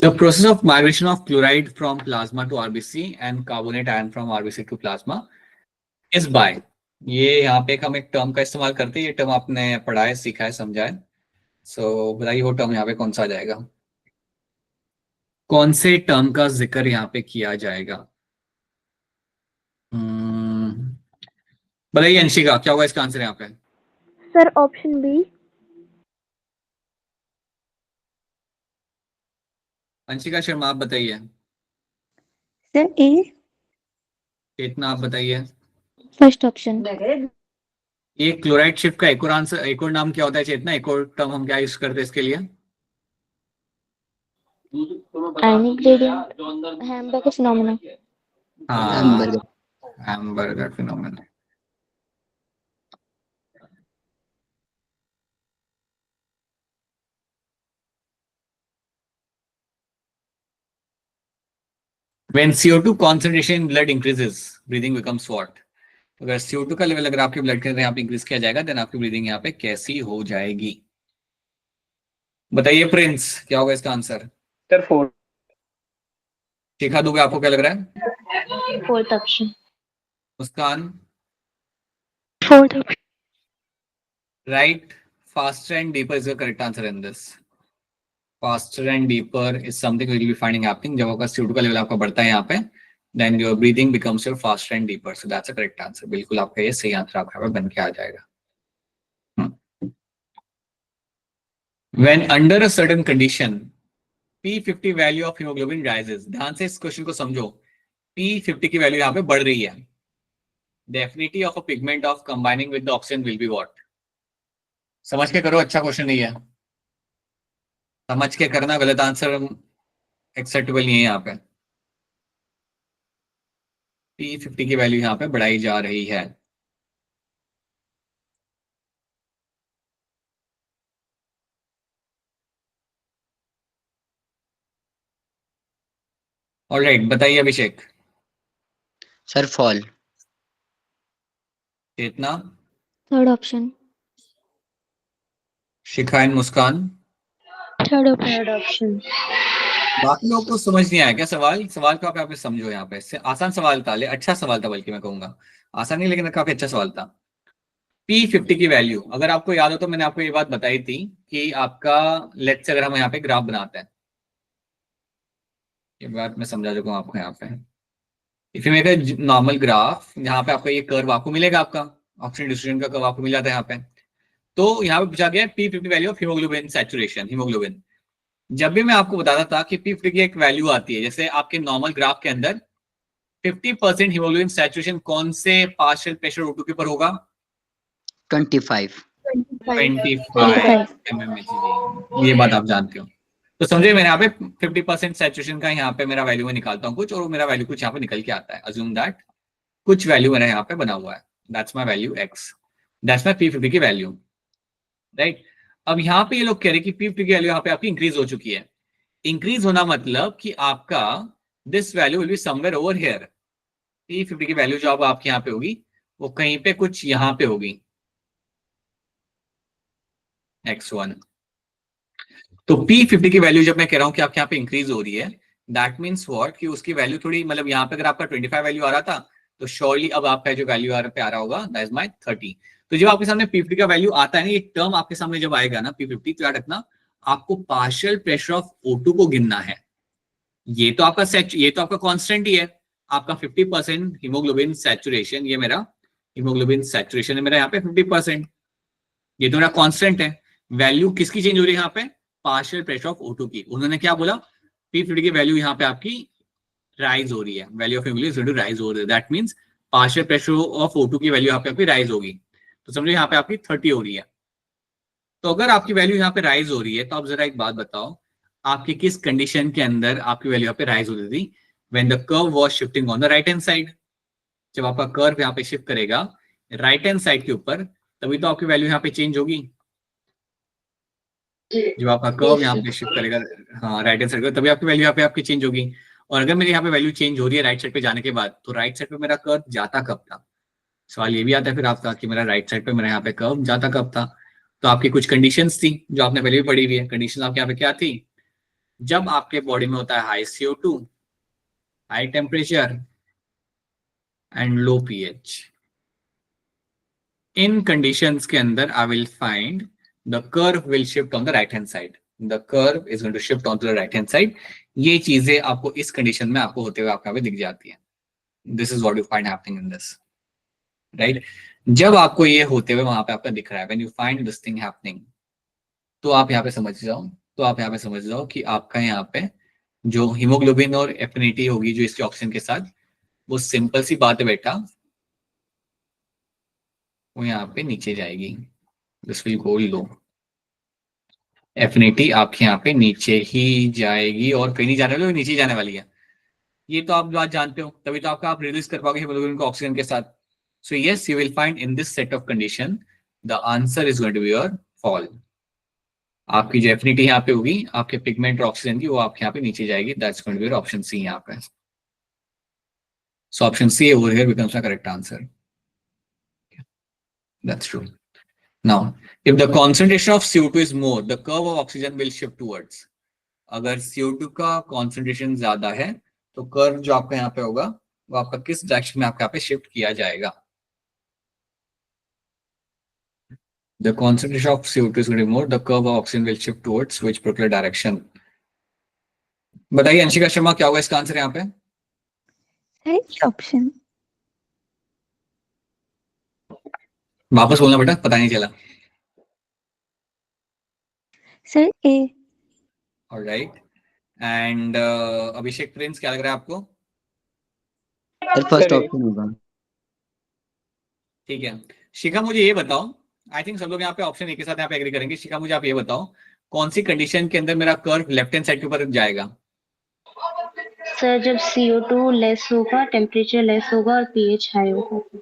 The process of migration of chloride from plasma to RBC and carbonate ion from RBC to plasma is by, ये यहाँ पे हम एक टर्म का इस्तेमाल करते हैं, ये टर्म आपने पढ़ा है, सीखा है, समझा है। सो बताइए वो टर्म यहाँ पे कौन सा आ जाएगा, कौन से टर्म का जिक्र यहाँ पे किया जाएगा। बताइए अंशिका, क्या होगा इसका आंसर यहाँ पे। Sir option B. Anshika Sharma आप बताइए। Sir A. चेतना आप बताइए। First option. ये क्लोराइड शिफ्ट का एक और आंसर, एक और नाम क्या होता है चेतना, एक और टर्म हम क्या यूज करते हैं इसके लिए। आयनिक ग्रेडियंट, हैम्बर्गर फिनोमेना। हाँ, hamburger phenomena. When CO2 concentration in blood increases, breathing becomes what? अगर CO2 का लेवल अगर आपके ब्लड के अंदर यहाँ पे इंक्रीज किया जाएगा, देन आपकी ब्रीदिंग यहाँ पे कैसी हो जाएगी। बताइए प्रिंस, क्या होगा इसका answer. Sir fourth. Shikha Dubey, आपको क्या लग रहा है। Fourth option. Muskan. Fourth option. Right, faster and deeper is the correct answer in this. Faster and deeper is something we will be finding happening जब आपका CO2 का लेवल आपका बढ़ता है यहाँ पे, then your breathing becomes your faster and deeper. So that's a correct answer. बिल्कुल आपका ये सही आंसर आपका बन के आ जाएगा। When under a certain condition, P50 value of hemoglobin rises. ध्यान से इस क्वेश्चन को समझो, P50 की वैल्यू यहाँ पे बढ़ रही है। The affinity of a pigment of combining with the oxygen will be what? समझ के करो, अच्छा क्वेश्चन नहीं है, समझ के करना, गलत आंसर एक्सेप्टेबल नहीं है यहाँ पे। P50 की वैल्यू यहाँ पे बढ़ाई जा रही है। ऑलराइट, बताइए Abhishek. Sir fall. Chetna. Third option. Shikha and Muskan. Third option. बाकी लोगों को समझ नहीं आया क्या सवाल, सवाल को आप यहाँ पे समझो। यहाँ पे आसान सवाल था, अच्छा सवाल था, बल्कि मैं कहूंगा आसान नहीं, लेकिन काफी अच्छा सवाल था। P50 की वैल्यू अगर आपको याद हो तो मैंने आपको ये बात बताई थी कि आपका लेट्स से अगर हम यहाँ पे ग्राफ बनाते हैं, ये बात मैं समझा चुका हूँ आपको यहाँ पे। If you make a normal graph, यहाँ पे आपका ये कर्व आपको मिलेगा, आपका ऑक्सीजन डिस्ट्रीब्यूशन का कर्व आपको मिल जाता है यहाँ पे। तो यहाँ पे पूछा गया P50 value of haemoglobin saturation, haemoglobin. जब भी मैं आपको बताता था कि P50 की एक वैल्यू आती है, जैसे आपके नॉर्मल ग्राफ के अंदर 50% हीमोग्लोबिन सैचुरेशन कौन से पार्शियल प्रेशर O2 के ऊपर होगा। 25 mmHg, ये बात आप जानते हो। तो समझे, मैंने यहाँ पे 50% सैचुरेशन का यहाँ पे मेरा वैल्यू में निकालता हूँ कुछ, और मेरा वैल्यू कुछ यहाँ पे निकल के आता है। अज्यूम दैट कुछ वैल्यू मेरा यहाँ पे बना हुआ है, that's my value x, that's my P50 की वैल्यू, राइट। अब यहाँ पे ये लोग कह रहे हैं कि P50 की वैल्यू यहाँ पे आपकी इंक्रीज हो चुकी है। इंक्रीज होना मतलब कि आपका this value will be somewhere over here. P50 की वैल्यू जो अब आपके यहाँ पे होगी वो कहीं पे कुछ यहाँ पे होगी x1। तो P50 की वैल्यू जब मैं कह रहा हूं कि आपके यहाँ पे इंक्रीज हो रही है, दैट मीन्स व्हाट कि उसकी वैल्यू थोड़ी, मतलब यहाँ पे अगर आपका 25 वैल्यू आ रहा था तो श्योरली अब आपका जो वैल्यू आ रहा होगा दैट इज माय 30। तो जब आपके सामने P50 का वैल्यू आता है ना, एक टर्म आपके सामने जब आएगा ना P50, तो याद रखना आपको पार्शियल प्रेशर ऑफ O2 को गिनना है। ये तो आपका कांस्टेंट ही है, आपका 50% हीमोग्लोबिन सैचुरेशन, ये मेरा हीमोग्लोबिन सैचुरेशन है मेरा यहाँ पे 50%, ये तो मेरा कांस्टेंट है। वैल्यू किसकी चेंज हो रही है यहाँ पे? पार्शियल प्रेशर ऑफ O2 की। उन्होंने क्या बोला? P50 की वैल्यू यहाँ पे आपकी राइज हो रही है, वैल्यू ऑफ हीमोग्लोबिन राइज हो रही है, that means partial pressure of O2 की वैल्यू यहाँ पे आपकी राइज होगी। तो समझो यहाँ पे आपकी 30 हो रही है। तो अगर आपकी वैल्यू यहाँ पे राइज हो रही है तो आप जरा एक बात बताओ, आपकी किस कंडीशन के अंदर आपकी वैल्यू यहाँ पे राइज होती थी? When the curve was shifting on the right hand side. जब आपका कर्व यहाँ पे शिफ्ट करेगा राइट हैंड साइड के ऊपर, तभी तो आपकी वैल्यू यहाँ पे चेंज होगी। जब आपका कर्व यहाँ पे शिफ्ट करेगा हाँ राइट हैंड साइड पे, तभी आपकी वैल्यू यहाँ पे आपकी चेंज होगी। और अगर मेरे यहाँ पे वैल्यू चेंज हो रही है राइट साइड पे जाने के बाद, तो राइट साइड पे मेरा कर्व जाता कब था? सवाल ये भी आता है फिर आपका कि मेरा राइट साइड पे मेरा यहाँ पे कर्व जाता कब था। तो आपकी कुछ कंडीशंस थी जो आपने पहले भी पढ़ी हुई है। कंडीशन आपके यहाँ पे क्या थी? जब आपके बॉडी में होता है high CO2, high temperature and low pH, इन कंडीशंस के अंदर I will find the curve will shift on the right hand side, the curve is going to shift on the right hand side. ये चीजें आपको इस कंडीशन में आपको होते हुए आपका भी दिख जाती है। This is what you find happening in this, right? जब आपको ये होते हुए वहां पे आपका दिख रहा है, when you find this thing happening, तो आप यहाँ पे समझ जाओ कि आपका यहाँ पे जो हीमोग्लोबिन और एफिनिटी होगी जो इसके ऑक्सीजन के साथ, वो सिंपल सी बात है बेटा, वो यहाँ पे नीचे जाएगी। This will go low, affinity आपके यहाँ पे नीचे ही जाएगी और कहीं नहीं जाने वाली, नीचे ही जाने वाली है। ये तो आप बात जानते हो, तभी तो आपका आप रिलीज कर पाओगे हीमोग्लोबिन को ऑक्सीजन के साथ। So yes, you will find in this set of condition the answer is going to be your fall. आपकी जो एफिनिटी यहाँ पे होगी आपके पिगमेंट और ऑक्सीजन की, वो आपके यहाँ पे नीचे जाएगी। That's going to be your option C यहाँ पे। So option C over here becomes the correct answer. That's true. Now, if the concentration of CO2 is more, the curve of oxygen will shift towards. अगर CO2 का concentration ज्यादा है तो कर्व जो आपका यहाँ पे होगा वो आपका किस डायरेक्शन में आपका यहाँ पे शिफ्ट किया जाएगा? The concentration of CO2 is going to be more, the curve of oxygen will shift towards which particular direction? बताइए अंशिका शर्मा, क्या होगा इसका आंसर यहाँ पे? ऑप्शन वापस बोलना बेटा, पता नहीं चला। Sir A. Alright, and Abhishek Prince, क्या लग रहा है आपको? सर फर्स्ट ऑप्शन होगा। ठीक है शिखा, मुझे ये बताओ, आई थिंक सब लोग यहाँ पे ऑप्शन ए के साथ यहाँ पे एग्री करेंगे। शिखा मुझे आप ये बताओ, कौन सी कंडीशन के अंदर मेरा कर्व लेफ्ट हैंड साइड के ऊपर जाएगा? सर जब CO2 लेस होगा, टेम्परेचर लेस होगा और pH हाई होगा,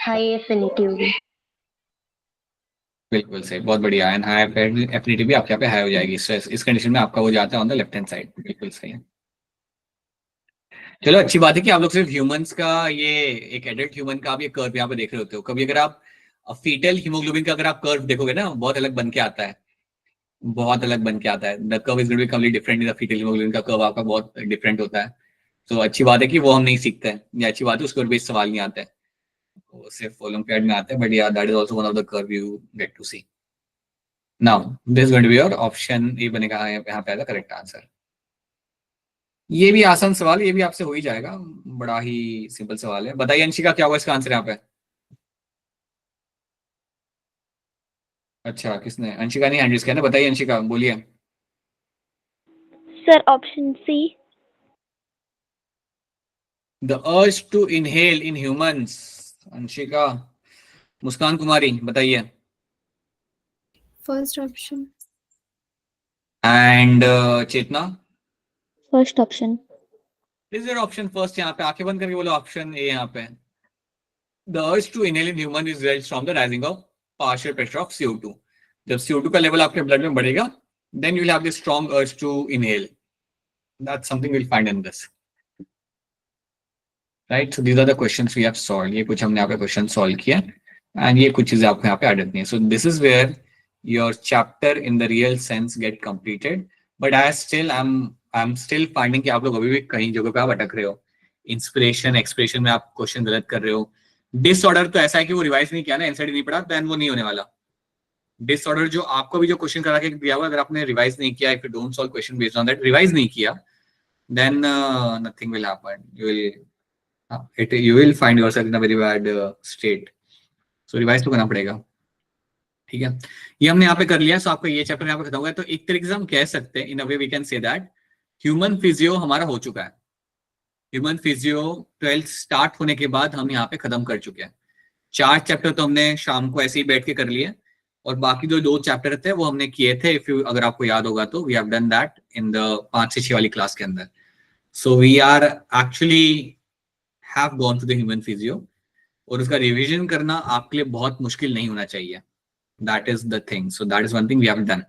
हाई एफिनिटी होगी। बिल्कुल सही, बहुत बढ़िया। एंड हाई एफिनिटी भी आपके यहाँ पे हाई हो जाएगी। इस कंडीशन में आपका वो जाता है on the left hand side. बिल्कुल सही। चलो अच्छी बात है कि आप लोग सिर्फ ह्यूमंस का, ये एक एडल्ट ह्यूमन का आप ये कर्व यहाँ पे देख रहे होते हो। कभी अगर आप फीटल हीमोग्लोबिन का अगर आप कर्व देखोगे ना, बहुत अलग बन के आता है, बहुत अलग बन के आता है। The curve is going to be completely different. The foetal haemoglobin का कर्व आपका बहुत डिफरेंट होता है। तो अच्छी बात है कि वो हम नहीं सीखते हैं, या अच्छी बात है उसके ऊपर बेस सवाल नहीं आता है, वो सिर्फ ओलंपियाड में आता है। But yeah that is also one of the curve you get to see. Now this is going to be your option A बनेगा यहाँ पे करेक्ट आंसर। ये भी आसान सवाल, ये भी आपसे हो ही जाएगा, बड़ा ही सिंपल सवाल है। बताइए अंशिका, क्या होगा इसका आंसर यहाँ पे? अच्छा, किसने? अंशिका नहीं हैंड रेज किया ना। बताइए अंशिका, बोलिए। Sir option C. The urge to inhale in humans. Anshika. Muskan Kumari, बताइए। First option. And Chetna. First option. Is your option first? यहाँ पे आंखें बंद करके बोलो ऑप्शन ए। यहाँ पे the urge to inhale in human is results from the rising of partial pressure of CO2। जब CO2 का लेवल आपके ब्लड में बढ़ेगा, then you will have this strong urge to inhale. That's something we'll find in this. Right? So these are the questions we have solved. ये कुछ हमने यहाँ पे क्वेश्चन सॉल्व किया, and ये कुछ चीजें आपको यहाँ पे ऐड करनी है. So this is where your chapter in the real sense get completed. But I still am I am still finding कि आप लोग अभी भी कहीं जगह पे आप अटक रहे हो, इंस्पिरेशन एक्सप्रेशन में आप क्वेश्चन गलत कर रहे हो। डिसऑर्डर तो ऐसा है कि वो रिवाइज नहीं किया ना, एनसीईआरटी नहीं पढ़ा, देन वो नहीं होने वाला। डिसऑर्डर जो आपको भी जो क्वेश्चन करा के दिया हुआ, अगर आपने रिवाइज नहीं किया, if you don't solve question based on that, revise नहीं किया, then nothing will happen, you will find yourself in a very bad state. So revise तो करना पड़ेगा, ठीक है। ये हमने यहाँ पे कर लिया, सो आपका ये चैप्टर यहाँ पे खत्म हो गया। तो एक तरीके से हम कह सकते हैं, in a way we can say that human physio हमारा हो चुका है। ह्यूमन फिजियो 12th स्टार्ट होने के बाद हम यहाँ पे खत्म कर चुके हैं। 4 चैप्टर तो हमने शाम को ऐसे ही बैठ के कर लिए, और बाकी जो 2 चैप्टर थे वो हमने किए थे, इफ यू अगर आपको याद होगा तो we have done that in the 5 से 6 वाली क्लास के अंदर। So we are actually have gone to the human physio, और उसका रिवीजन करना आपके लिए बहुत मुश्किल नहीं होना चाहिए। That is the thing, so that is one thing we have done.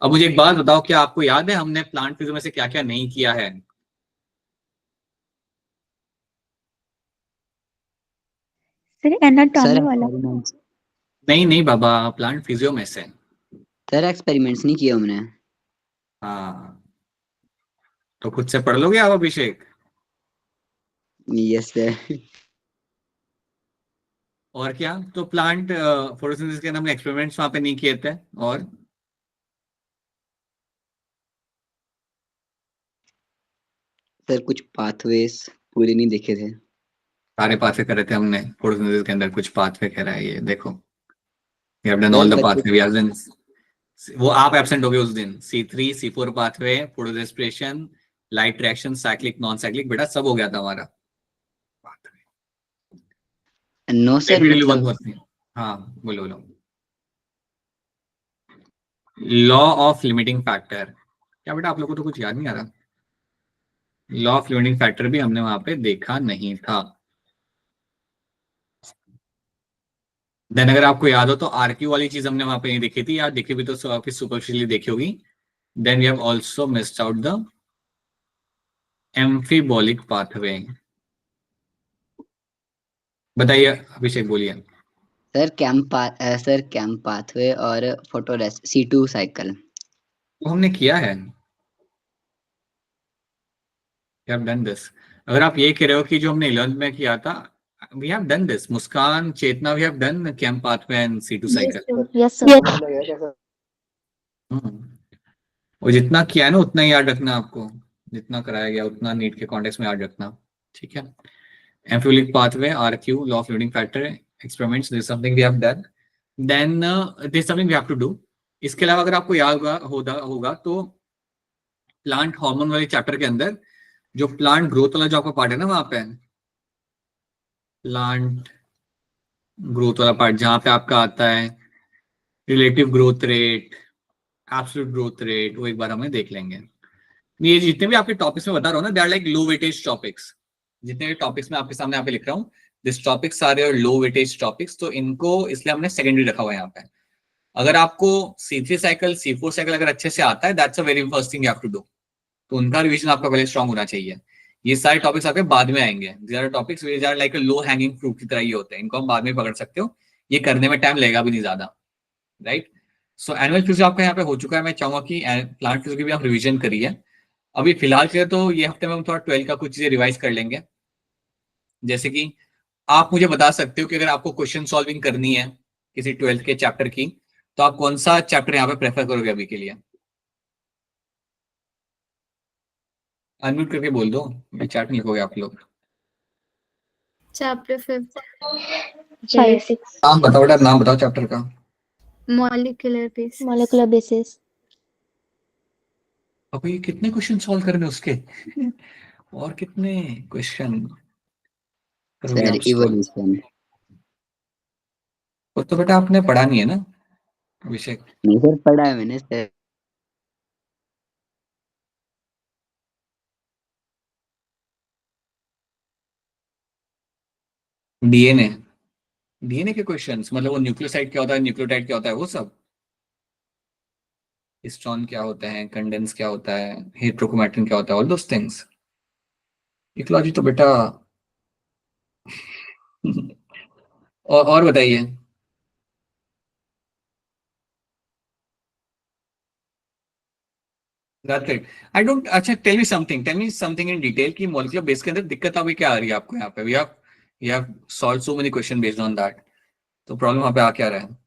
अब मुझे एक बात बताओ, क्या आपको याद है हमने प्लांट फिजियो में से क्या क्या नहीं किया है? सर सर एनाटॉमी वाला। एक्सपेरिमेंट्स, नहीं नहीं बाबा, प्लांट फिजियो में से। सर एक्सपेरिमेंट्स नहीं किए हमने। हाँ, तो खुद से पढ़ लोगे आप अभिषेक? Yes sir. और क्या, तो प्लांट फोटोसिंथेसिस के अंदर हमने एक्सपेरिमेंट्स वहां पे नहीं किए थे, और सर कुछ पाथवेज पूरे नहीं देखे थे। सारे पाथवे करे थे हमने फोटोसिंथेसिस के अंदर। कुछ पाथवे कह रहा है ये देखो, we have done sir all the per pathway, we have done. वो आप एब्सेंट हो गए उस दिन। C3 C4 pathway, photo respiration, light reaction, cyclic non cyclic, बेटा सब हो गया था हमारा पाथवे। नो सर मतलब हाँ बोलो बोलो। लॉ ऑफ लिमिटिंग फैक्टर, क्या बेटा आप लोगों को तो कुछ याद नहीं आ रहा? लॉ ऑफ लिमिटिंग फैक्टर भी हमने वहां पे देखा नहीं था। देन अगर आपको याद हो तो आरक्यू वाली चीज हमने वहां पे नहीं देखी थी, या देखी भी तो सुपरफिशियली देखी होगी। Then we have also missed out the amphibolic pathway. बताइए अभिषेक, बोलिए। सर कैंप पाथवे और फोटोरेस C2 साइकिल। वो हमने किया है, वी हैव डन दिस। अगर आप ये कह रहे हो कि जो हमने 11th में किया था, we have done this. Muskan, Chetna, we have done camp pathway and C2 yes cycle. Sir. Yes sir. और जितना किया है ना उतना ही याद रखना आपको, जितना कराया गया उतना नीट के कॉन्टेक्स्ट में याद रखना, ठीक है। Amphibolic pathway, RQ, law of limiting factor, experiments, this something we have done. Then this something we have to do. इसके अलावा अगर आपको याद होगा तो प्लांट हार्मोन वाले चैप्टर के अंदर जो प्लांट ग्रोथ वाला जो आपका पार्ट है ना, वहां पे प्लांट ग्रोथ वाला पार्ट जहां पे आपका आता है relative growth rate, absolute growth rate, वो एक बार हमें देख लेंगे। ये जितने भी आपके टॉपिक्स में बता रहा हूँ ना, they are like low weightage topics. जितने भी टॉपिक्स में आपके सामने यहाँ पे लिख रहा हूँ, this topics are your low weightage topics, तो इनको इसलिए हमने सेकेंडरी रखा हुआ है यहाँ पे। अगर आपको C3 साइकिल C4 साइकिल अगर अच्छे से आता है, that's a very first thing you have to do. तो उनका रिवीजन आपका पहले स्ट्रांग होना चाहिए। ये सारे टॉपिक्स आपके बाद में आएंगे। These are topics which are like a low hanging fruit की तरह ही होते हैं, इनको हम बाद में पकड़ सकते हो, ये करने में टाइम लगेगा भी नहीं ज्यादा, राइट। सो एनुअल फिजिक्स आपका यहाँ पे हो चुका है। मैं चाहूंगा कि प्लांट फिजिक्स की भी आप रिवीजन करिए। अभी फिलहाल के लिए तो ये हफ्ते में हम थोड़ा 12 का कुछ चीजें रिवाइज कर लेंगे। जैसे कि आप मुझे बता सकते हो कि अगर आपको क्वेश्चन सॉल्विंग करनी है किसी 12th के चैप्टर की, तो आप कौन सा चैप्टर यहाँ पे प्रेफर करोगे अभी के लिए? अनम्यूट करके बोल दो, मैं चैट नहीं लिखोगे आप लोग। चैप्टर 5 5 6 नाम बताओ बेटा, नाम बताओ चैप्टर का। Molecular basis. Molecular basis. अब ये कितने क्वेश्चन सॉल्व करने उसके और कितने क्वेश्चन करोगे सर आप सॉल्व? इवोल्यूशन। वो तो बेटा आपने पढ़ा नहीं है ना अभिषेक। नहीं सर पढ़ा है मैंने सर। डीएनए, डीएनए के क्वेश्चंस मतलब वो न्यूक्लियोसाइड क्या होता है, न्यूक्लियोटाइड क्या होता है, वो सब, हिस्टोन क्या होता है, कंडेंस क्या होता है, हेट्रोक्रोमैटिन क्या होता है, ऑल दोस थिंग्स। इकोलॉजी तो बेटा और बताइए। That's it. I don't. अच्छा, tell me something. Tell me something in detail कि molecular base के अंदर दिक्कत अभी क्या आ रही है आपको यहाँ पे? We have solved so many questions based on that. तो प्रॉब्लम वहाँ पे आ क्या रहा है?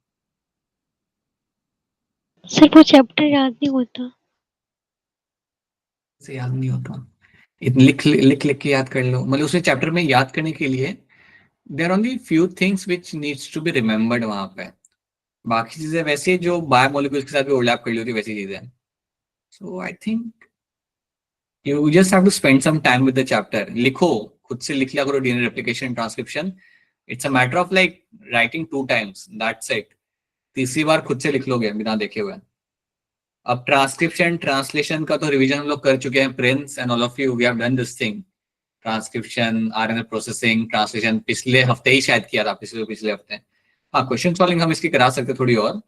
सर वो चैप्टर याद नहीं होता। से याद नहीं होता, इतने लिख के याद कर लो। मतलब उसमें चैप्टर में याद करने के लिए there only few things which needs to be remembered वहां पे। बाकी चीजें वैसे जो बायोमोलिक्यूल्स के साथ भी ओवरलैप कर ली होती है वैसी चीजें। So I think you just have to spend some time with the chapter. लिखो, खुद से लिख लिया करो DNA replication, transcription. It's a matter of like writing 2 times, that's it. तीसरी बार खुद से लिख लोगे बिना देखे हुए। अब ट्रांसक्रिप्शन ट्रांसलेशन का तो रिवीजन हम लोग कर चुके हैं, Prince and all of you, we have done this thing. Transcription, RNA processing, translation पिछले हफ्ते ही शायद किया था, पिछले हफ्ते। हाँ, क्वेश्चन सॉल्विंग हम इसकी करा सकते थोड़ी और,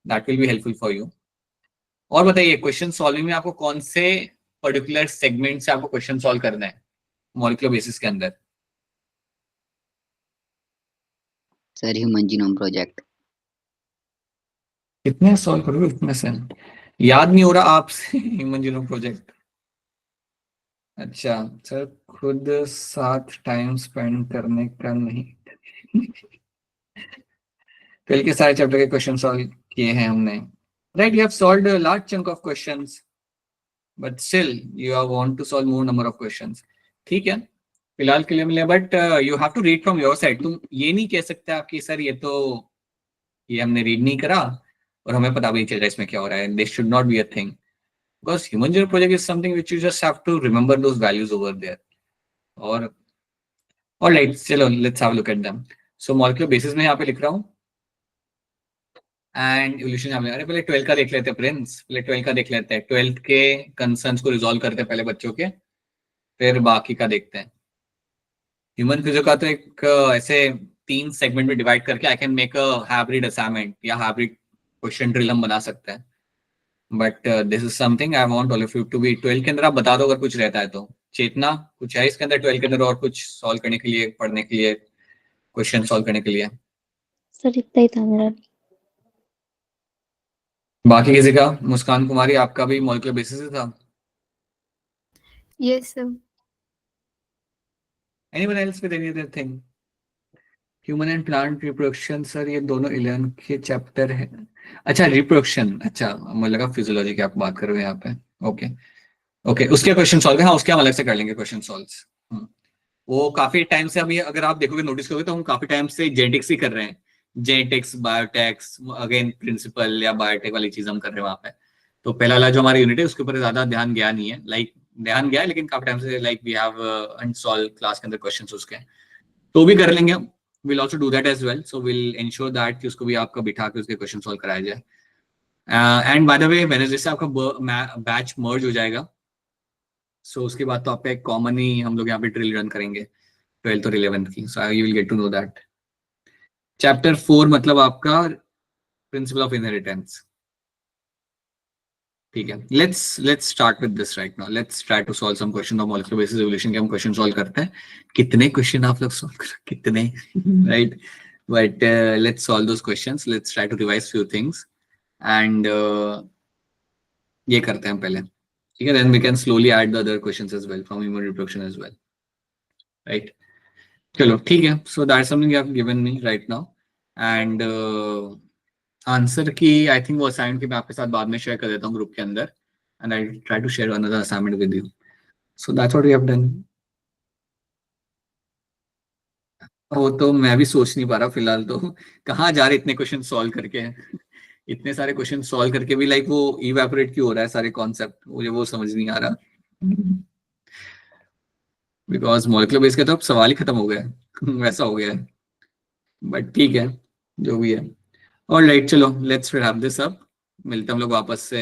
that will be helpful for you. और बताइए, क्वेश्चन सॉल्विंग में आपको कौन से पर्टिकुलर सेगमेंट से आपको क्वेश्चन सॉल्व करना है मॉलिक्यूलर बेसिस के अंदर? Sir human genome project. कितने सॉल्व करोगे इसमें से? याद नहीं हो रहा आपसे ह्यूमन जीनोम प्रोजेक्ट? अच्छा सर, खुद साथ टाइम स्पेंड करने का नहीं। कल के सारे चैप्टर के क्वेश्चन सॉल्व किए हैं हमने, right? You have solved a large chunk of questions, but still you are want to solve more number of questions. ठीक है, फिलहाल के लिए मिले, but you have to read from your side. तुम ये नहीं कह सकते आप कि सर ये हमने रीड नहीं करा और हमें पता भी नहीं चल रहा इसमें क्या हो रहा है। This should not be a thing, because human genome project is something which you just have to remember those values over there. और ऑलराइट, चलो let's have a look at them. So molecular basis में यहाँ पे लिख रहा हूँ एंड इवोल्यूशन। अरे पहले 12 का देख लेते हैं प्रिंस, पहले 12 का देख लेते हैं। 12 के कंसर्न्स को रिजॉल्व करते हैं पहले बच्चों के, फिर बाकी का देखते हैं। ह्यूमन फिजिक्स का तो एक ऐसे 3 सेगमेंट में डिवाइड करके I can make a hybrid assignment या हाइब्रिड क्वेश्चन ड्रिल हम बना सकते हैं। But this is something I want all of you to be. 12 के अंदर आप बता दो अगर कुछ रहता है तो। चेतना, कुछ है इसके अंदर 12 के अंदर और कुछ सॉल्व करने के लिए, पढ़ने के लिए, क्वेश्चन सॉल्व करने के लिए? सर इतना ही था मेरा। बाकी किसी का? मुस्कान कुमारी, आपका भी मॉलिक्यूलर बेसिस था? Yes sir. Anyone else with any other thing? Human and plant reproduction, sir ये दोनों 11 के चैप्टर है। अच्छा रिप्रोडक्शन, अच्छा मुझे लगा फिजियोलॉजी की आप बात कर रहे हो यहाँ पे। ओके ओके, उसके क्वेश्चन सॉल्व, हाँ उसके हम अलग से कर लेंगे क्वेश्चन सॉल्व। वो काफी टाइम से, अभी अगर आप देखोगे नोटिस करोगे तो हम काफी टाइम से जेनेटिक्स ही कर रहे हैं। जेनेटिक्स, बायोटेक्स, अगेन प्रिंसिपल या बायोटेक वाली चीज हम कर रहे हैं वहाँ पे। तो पहला वाला जो हमारा यूनिट है उसके ऊपर ज्यादा ध्यान गया नहीं है, लाइक ध्यान गया है लेकिन काफी टाइम से like we have unsolved class के अंदर क्वेश्चंस उसके, तो भी कर लेंगे। Will also do that as well, so will ensure that कि उसको भी आपका बिठा के उसके क्वेश्चन सॉल्व कराया जाए। And bye the way Wednesday से आपका बैच मर्ज हो जाएगा, सो उसके बाद तो आपका एक कॉमन ही हम लोग यहाँ पे ड्रिल रन करेंगे 12th और 11th की। So you will get to know that. Chapter 4 मतलब आपका प्रिंसिपल ऑफ इनहेरिटेंस। ठीक है, let's start with this right now. Let's try to solve some question of molecular basis evolution के हम क्वेश्चन सॉल्व करते हैं। कितने क्वेश्चन आप लोग सॉल्व कर, कितने right? But let's solve those questions, let's try to revise few things and ये करते हैं पहले, ठीक है? Then we can slowly add the other questions as well from human reproduction as well, right? चलो ठीक है, so that's something you have given me right now. And answer key I think वो असाइनमेंट की मैं आपके साथ बाद में शेयर कर देता हूँ ग्रुप के अंदर, and I try to share another assignment with you. So that's what we have done. वो तो मैं भी सोच नहीं पा रहा फिलहाल, तो कहाँ जा रहे इतने क्वेश्चन सॉल्व करके इतने सारे क्वेश्चन सॉल्व करके भी लाइक वो इवेपोरेट क्यों हो रहा है सारे कॉन्सेप्ट, मुझे वो समझ नहीं आ रहा। बिकॉज मॉलिक्यूलर बेस के तो अब सवाल ही खत्म हो गया है वैसा हो गया है। बट ठीक है, जो भी है। ऑलराइट, चलो लेट्स रैप दिस अप। मिलते हैं हम लोग वापस से